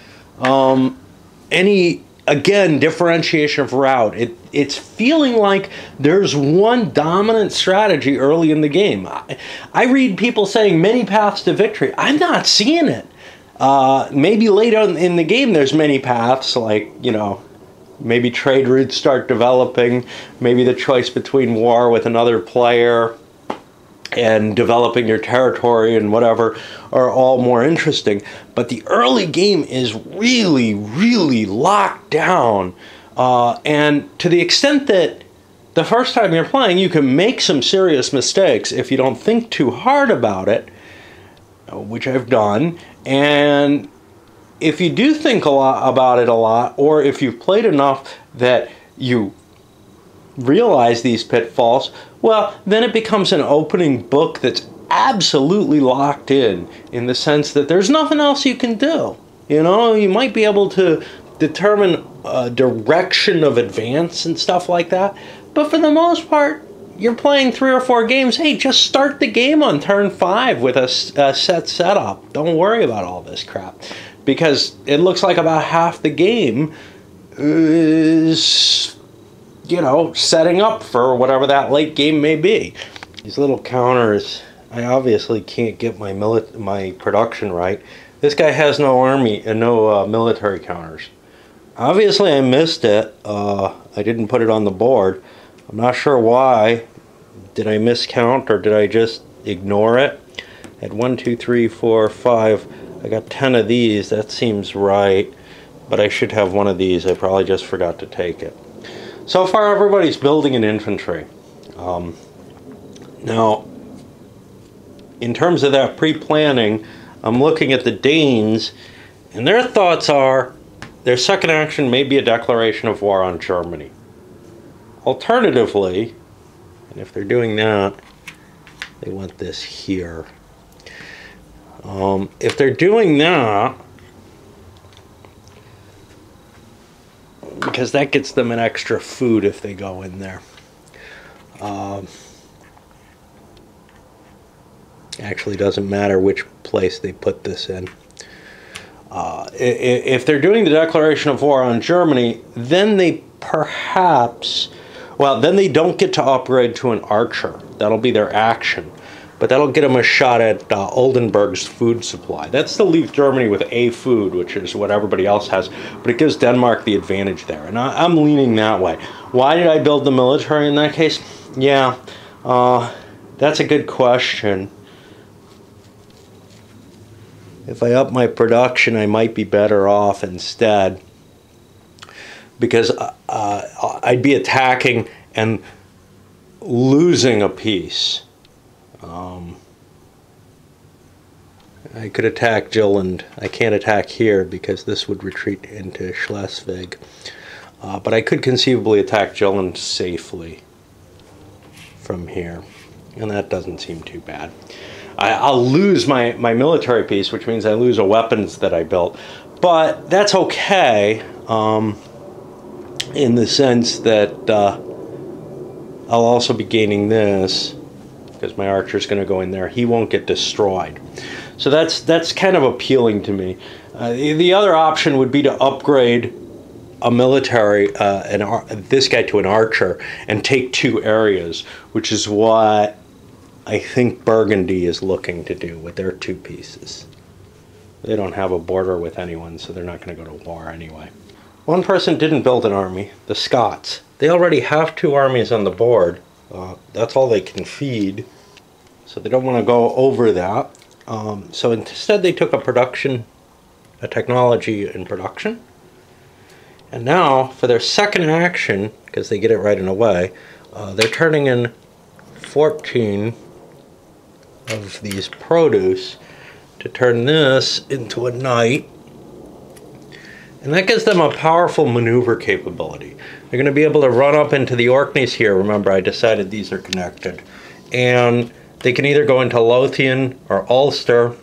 [SPEAKER 1] any, again, differentiation of route. It's feeling like there's one dominant strategy early in the game. I read people saying many paths to victory. I'm not seeing it. Maybe later in the game there's many paths, like, you know, maybe trade routes start developing, maybe the choice between war with another player and developing your territory and whatever are all more interesting. But the early game is really, really locked down. And to the extent that the first time you're playing, you can make some serious mistakes if you don't think too hard about it, which I've done. And if you do think a lot about it or if you've played enough that you realize these pitfalls, well, then it becomes an opening book that's absolutely locked in the sense that there's nothing else you can do. You know, you might be able to determine a direction of advance and stuff like that, but for the most part, you're playing 3 or 4 games. Hey, just start the game on turn 5 with a set setup. Don't worry about all this crap, because it looks like about half the game is, you know, setting up for whatever that late game may be. These little counters, I obviously can't get my production right. This guy has no army and no military counters. Obviously I missed it. I didn't put it on the board. I'm not sure why. Did I miscount or did I just ignore it? At 1, 2, 3, 4, 5. I got 10 of these. That seems right. But I should have one of these. I probably just forgot to take it. So far everybody's building an infantry. Now, in terms of that pre-planning, I'm looking at the Danes, and their thoughts are their second action may be a declaration of war on Germany. Alternatively, and if they're doing that, they want this here. If they're doing that, because that gets them an extra food if they go in there. Actually doesn't matter which place they put this in. If they're doing the declaration of war on Germany, then they perhaps, well, then they don't get to upgrade to an archer. That'll be their action. But that'll get them a shot at Oldenburg's food supply. That's to leave Germany with A food, which is what everybody else has. But it gives Denmark the advantage there. And I'm leaning that way. Why did I build the military in that case? Yeah, that's a good question. If I up my production, I might be better off instead, because I'd be attacking and losing a piece. I could attack Jylland. I can't attack here because this would retreat into Schleswig. But I could conceivably attack Jylland safely from here, and that doesn't seem too bad. I'll lose my military piece, which means I lose a weapons that I built. But that's okay, in the sense that I'll also be gaining this, because my archer's going to go in there. He won't get destroyed. So that's kind of appealing to me. The other option would be to upgrade a military, this guy to an archer, and take 2 areas, which is what I think Burgundy is looking to do with their 2 pieces. They don't have a border with anyone, so they're not going to go to war anyway. One person didn't build an army, the Scots. They already have 2 armies on the board. That's all they can feed, so they don't want to go over that. So instead they took a technology in production. And now, for their second action, because they get it right in a way, they're turning in 14 of these produce to turn this into a knight, and that gives them a powerful maneuver capability. They're going to be able to run up into the Orkneys here. Remember, I decided these are connected, and they can either go into Lothian or Ulster.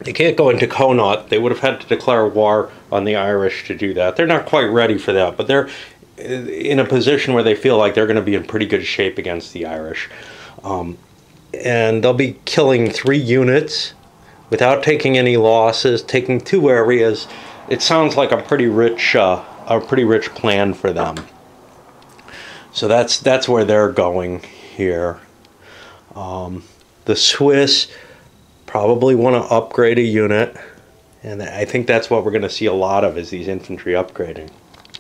[SPEAKER 1] They can't go into Connaught. They would have had to declare war on the Irish to do that. They're not quite ready for that, but they're in a position where they feel like they're going to be in pretty good shape against the Irish. And they'll be killing 3 units without taking any losses, taking 2 areas. It sounds like a pretty rich plan for them. So that's where they're going here. The Swiss probably want to upgrade a unit, and I think that's what we're going to see a lot of, is these infantry upgrading.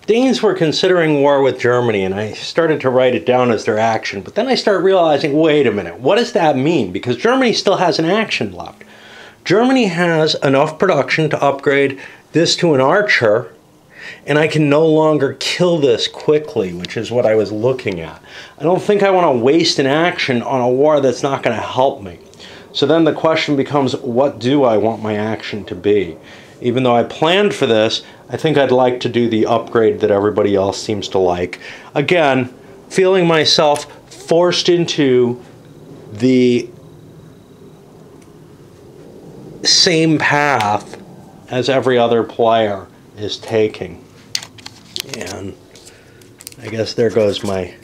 [SPEAKER 1] Danes were considering war with Germany, and I started to write it down as their action, but then I started realizing, wait a minute, what does that mean? Because Germany still has an action left. Germany has enough production to upgrade this to an archer, and I can no longer kill this quickly, which is what I was looking at. I don't think I want to waste an action on a war that's not going to help me. So then the question becomes, what do I want my action to be? even though I planned for this, I think I'd like to do the upgrade that everybody else seems to like. Again, feeling myself forced into the same path as every other player is taking. And I guess there goes my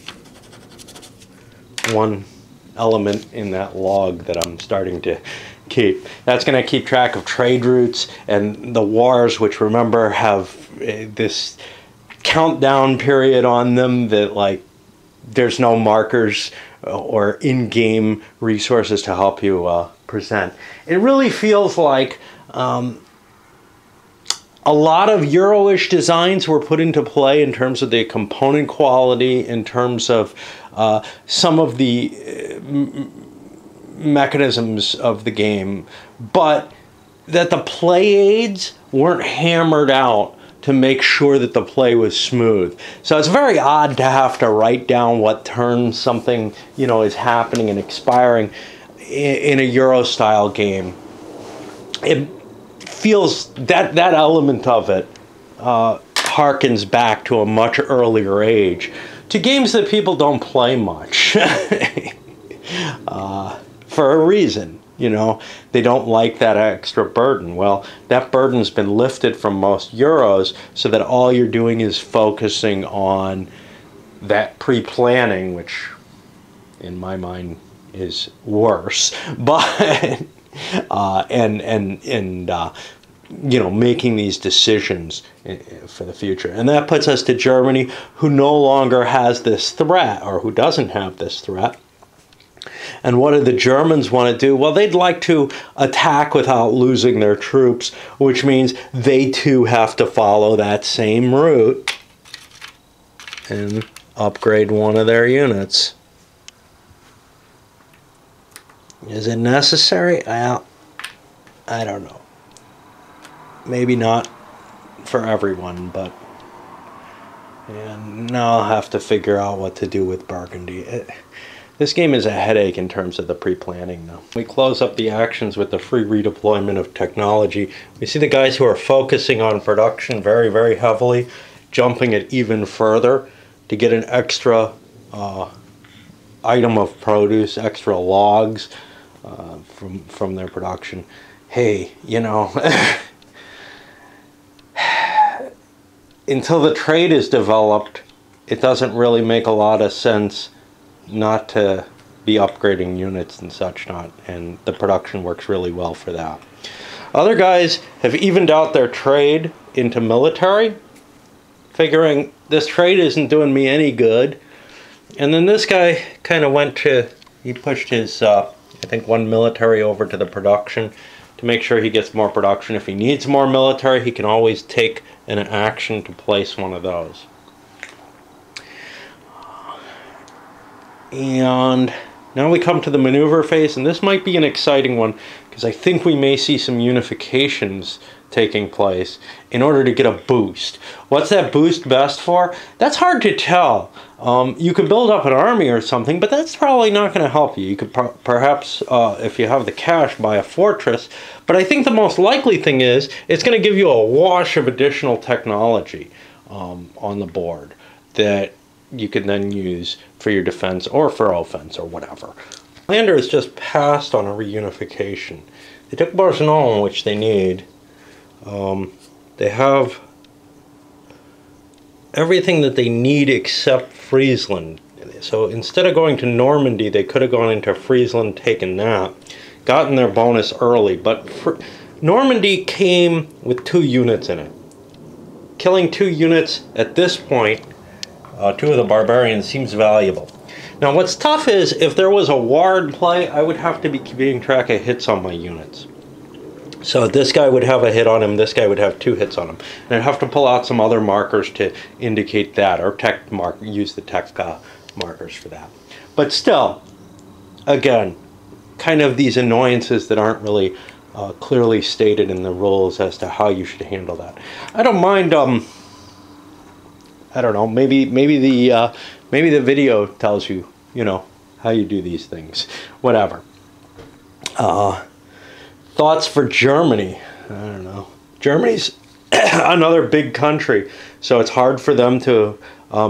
[SPEAKER 1] one element in that log that I'm starting to keep. That's going to keep track of trade routes and the wars, which, remember, have this countdown period on them that, like, there's no markers or in-game resources to help you present. It really feels like a lot of Euro-ish designs were put into play in terms of the component quality, in terms of some of the mechanisms of the game, but that the play aids weren't hammered out to make sure that the play was smooth. So it's very odd to have to write down what turns something, you know, is happening and expiring in a Euro-style game. It feels that element of it harkens back to a much earlier age, to games that people don't play much for a reason. You know, they don't like that extra burden. Well, that burden's been lifted from most Euros, so that all you're doing is focusing on that pre-planning, which in my mind is worse, but you know, making these decisions for the future. And that puts us to Germany, who no longer has this threat, or who doesn't have this threat. And what do the Germans want to do? Well, they'd like to attack without losing their troops, which means they too have to follow that same route and upgrade one of their units. Is it necessary? Well, I don't know. Maybe not for everyone, but and now I'll have to figure out what to do with Burgundy. This game is a headache in terms of the pre-planning now. We close up the actions with the free redeployment of technology. We see the guys who are focusing on production very, very heavily, jumping it even further to get an extra item of produce, extra logs from their production. Hey, you know, until the trade is developed, it doesn't really make a lot of sense not to be upgrading units and such not, and the production works really well for that. Other guys have evened out their trade into military, figuring this trade isn't doing me any good. And then this guy kind of went to, he pushed his, I think, one military over to the production to make sure he gets more production. If he needs more military, he can always take an action to place one of those. And now we come to the maneuver phase, and this might be an exciting one because I think we may see some unifications taking place in order to get a boost. What's that boost best for? That's hard to tell. You could build up an army or something, but that's probably not going to help you. You could perhaps, if you have the cash, buy a fortress. But I think the most likely thing is it's going to give you a wash of additional technology on the board that you can then use for your defense or for offense or whatever. Flanders just passed on a reunification. They took Barcelona, which they need. They have everything that they need except Friesland. So instead of going to Normandy, they could have gone into Friesland, taken that, gotten their bonus early. But Normandy came with 2 units in it. Killing 2 units at this point, 2 of the barbarians, seems valuable. Now what's tough is, if there was a ward play, I would have to be keeping track of hits on my units. So this guy would have a hit on him, this guy would have 2 hits on him. And I'd have to pull out some other markers to indicate that, or use the tech markers for that. But still, again, kind of these annoyances that aren't really clearly stated in the rules as to how you should handle that. I don't mind, I don't know, maybe the video tells you, you know, how you do these things. Whatever. Thoughts for Germany? I don't know. Germany's another big country, so it's hard for them to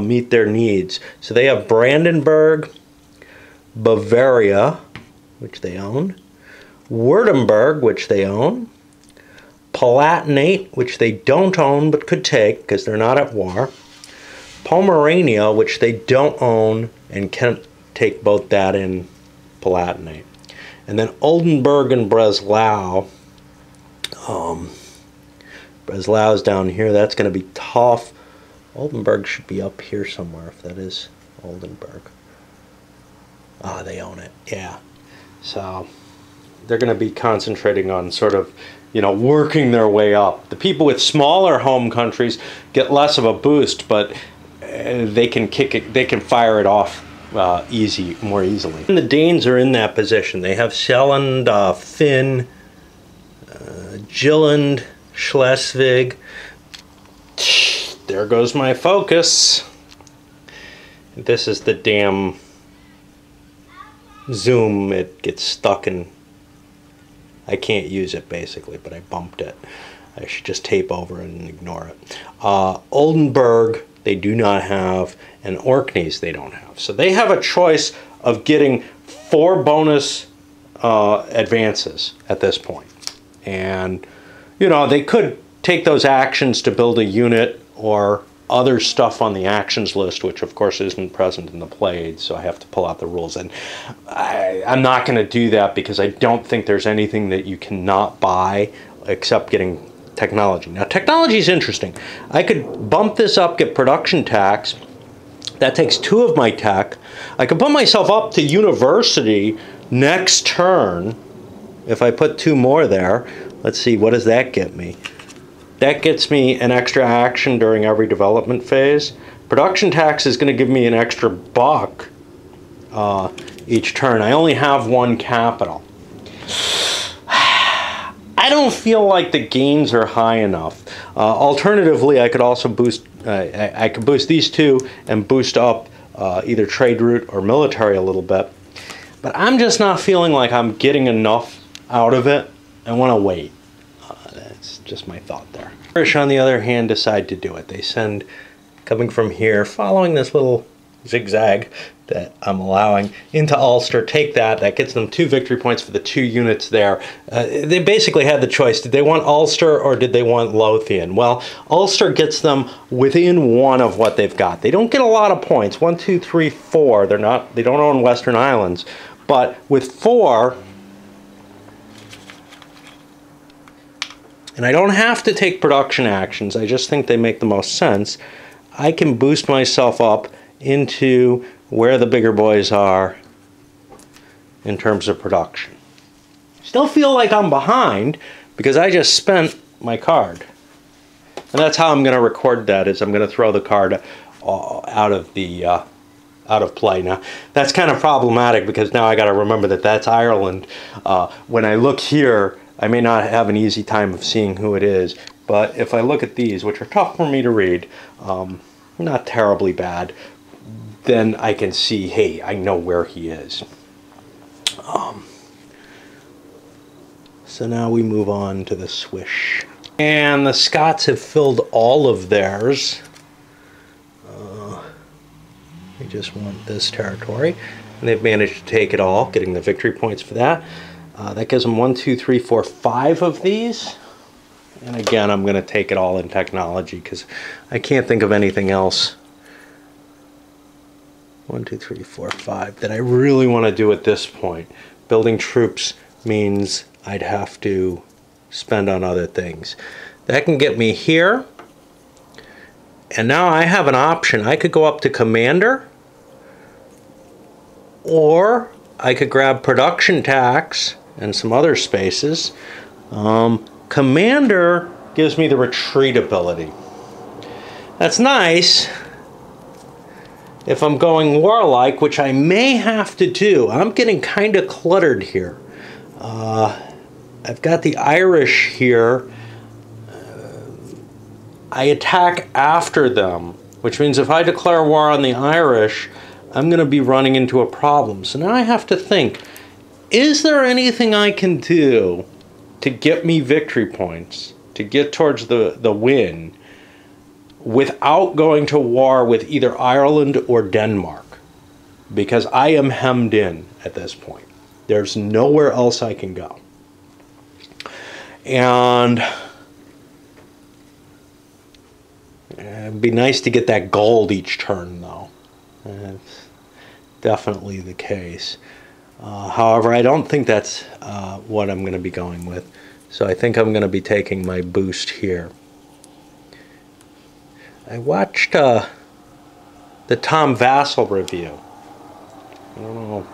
[SPEAKER 1] meet their needs. So they have Brandenburg, Bavaria, which they own, Württemberg, which they own, Palatinate, which they don't own but could take because they're not at war, Pomerania, which they don't own and can take both that and Palatinate. And then Oldenburg and Breslau. Breslau's down here. That's going to be tough. Oldenburg should be up here somewhere if that is Oldenburg. Ah, they own it. Yeah. So they're going to be concentrating on sort of, you know, working their way up. The people with smaller home countries get less of a boost, but they can kick it. They can fire it off more easily. And the Danes are in that position. They have Sjælland, Finn, Jylland, Schleswig. There goes my focus. This is the damn zoom. It gets stuck in. I can't use it basically, but I bumped it. I should just tape over and ignore it. Oldenburg, they do not have, and Orkneys they don't have. So they have a choice of getting 4 bonus advances at this point. And, you know, they could take those actions to build a unit or other stuff on the actions list, which of course isn't present in the play, so I have to pull out the rules. And I'm not going to do that because I don't think there's anything that you cannot buy except getting technology. Now, technology is interesting. I could bump this up, get production tax. That takes 2 of my tech. I could put myself up to university next turn if I put 2 more there. Let's see, what does that get me? That gets me an extra action during every development phase. Production tax is going to give me an extra buck each turn. I only have 1 capital. I don't feel like the gains are high enough. Alternatively, I could also boost. I could boost these 2 and boost up either trade route or military a little bit. But I'm just not feeling like I'm getting enough out of it. I want to wait. That's just my thought there. Irish, on the other hand, decide to do it. They send, coming from here, following this little zigzag that I'm allowing, into Ulster. Take that. That gets them 2 victory points for the 2 units there. They basically had the choice. Did they want Ulster or did they want Lothian? Well, Ulster gets them within 1 of what they've got. They don't get a lot of points. 1, 2, 3, 4. They don't own Western Islands. But with 4, and I don't have to take production actions, I just think they make the most sense, I can boost myself up into where the bigger boys are in terms of production. Still feel like I'm behind because I just spent my card. And that's how I'm going to record that, is I'm going to throw the card out of play. Now, that's kind of problematic because now I got to remember that that's Ireland. When I look here, I may not have an easy time of seeing who it is, but if I look at these, which are tough for me to read, not terribly bad, then I can see, hey, I know where he is. So now we move on to the swish. And the Scots have filled all of theirs. They just want this territory. And they've managed to take it all, getting the victory points for that. That gives them 1, 2, 3, 4, 5 of these. And again, I'm going to take it all in technology because I can't think of anything else. 1, 2, 3, 4, 5 that I really want to do at this point. Building troops means I'd have to spend on other things. That can get me here. And now I have an option. I could go up to commander, or I could grab production tax and some other spaces. Commander gives me the retreat ability. That's nice if I'm going warlike, which I may have to do. I'm getting kind of cluttered here. I've got the Irish here. I attack after them, which means if I declare war on the Irish, I'm going to be running into a problem. So now I have to think, is there anything I can do to get me victory points to get towards the win without going to war with either Ireland or Denmark, because I am hemmed in at this point. There's nowhere else I can go. And it'd be nice to get that gold each turn, though. That's definitely the case. However, I don't think that's what I'm going to be going with. So I think I'm going to be taking my boost here. I watched the Tom Vassell review. I don't know.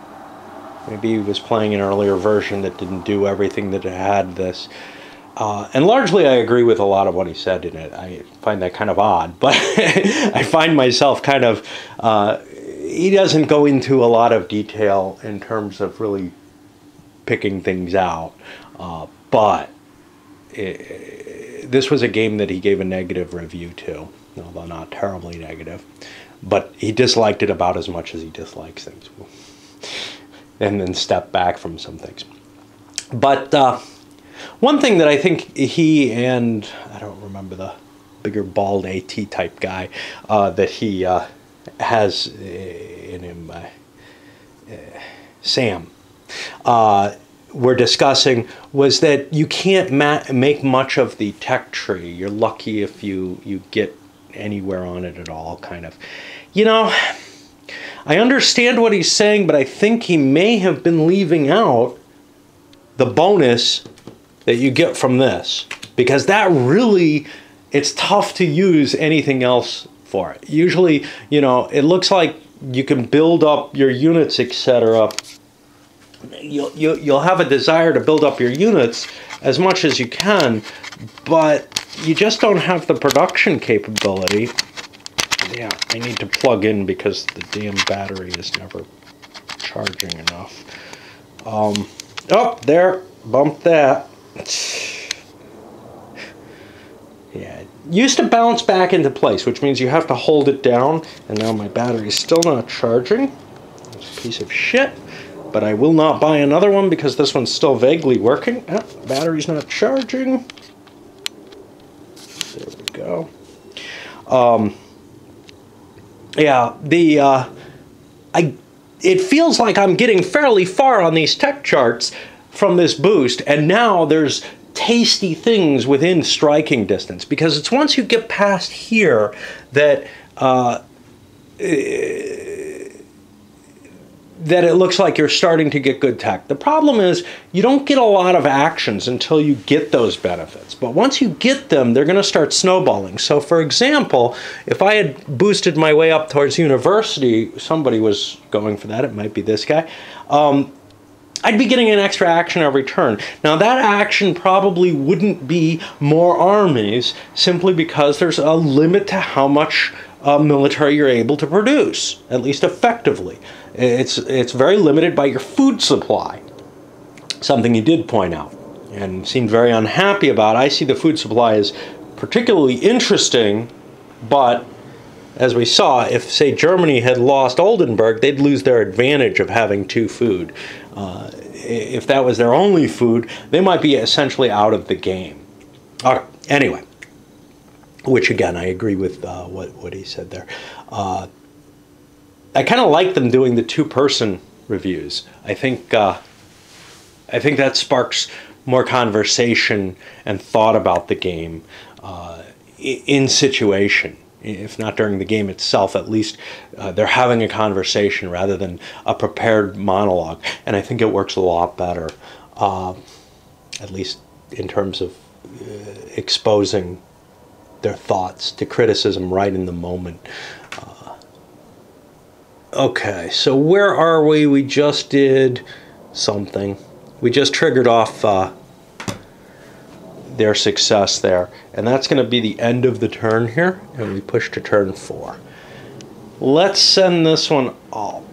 [SPEAKER 1] Maybe he was playing an earlier version that didn't do everything that it had this. And largely I agree with a lot of what he said in it. I find that kind of odd. But I find myself kind of... he doesn't go into a lot of detail in terms of really picking things out. But this was a game that he gave a negative review to, although not terribly negative. But he disliked it about as much as he dislikes things. And then stepped back from some things. But one thing that I think he and, I don't remember the bigger bald AT type guy that he has in him, Sam, we're discussing was that you can't make much of the tech tree. You're lucky if you get anywhere on it at all, kind of. You know, I understand what he's saying, but I think he may have been leaving out the bonus that you get from this, because that really, it's tough to use anything else for it. Usually, you know, it looks like you can build up your units, etc. You'll have a desire to build up your units as much as you can, but you just don't have the production capability. Yeah, I need to plug in because the damn battery is never charging enough. Oh, there, bumped that. Yeah, it used to bounce back into place, which means you have to hold it down, and now my battery is still not charging. It's a piece of shit. But I will not buy another one because this one's still vaguely working. Oh, battery's not charging. There we go. Yeah, it feels like I'm getting fairly far on these tech charts from this boost, and now there's tasty things within striking distance, because it's once you get past here that that it looks like you're starting to get good tech. The problem is you don't get a lot of actions until you get those benefits. But once you get them, they're going to start snowballing. So for example, if I had boosted my way up towards university, somebody was going for that, it might be this guy, I'd be getting an extra action every turn. Now that action probably wouldn't be more armies, simply because there's a limit to how much military you're able to produce, at least effectively. It's very limited by your food supply, something you did point out and seemed very unhappy about. I see the food supply as particularly interesting, but as we saw, if, say, Germany had lost Oldenburg, they'd lose their advantage of having 2 food. If that was their only food, they might be essentially out of the game. Okay, anyway, which again, I agree with what he said there. I kind of like them doing the 2-person reviews. I think that sparks more conversation and thought about the game in situation. If not during the game itself, at least they're having a conversation rather than a prepared monologue. And I think it works a lot better, at least in terms of exposing their thoughts to criticism right in the moment. Okay, so where are we? We just did something. We just triggered off their success there. And that's going to be the end of the turn here. And we push to turn 4. Let's send this one up.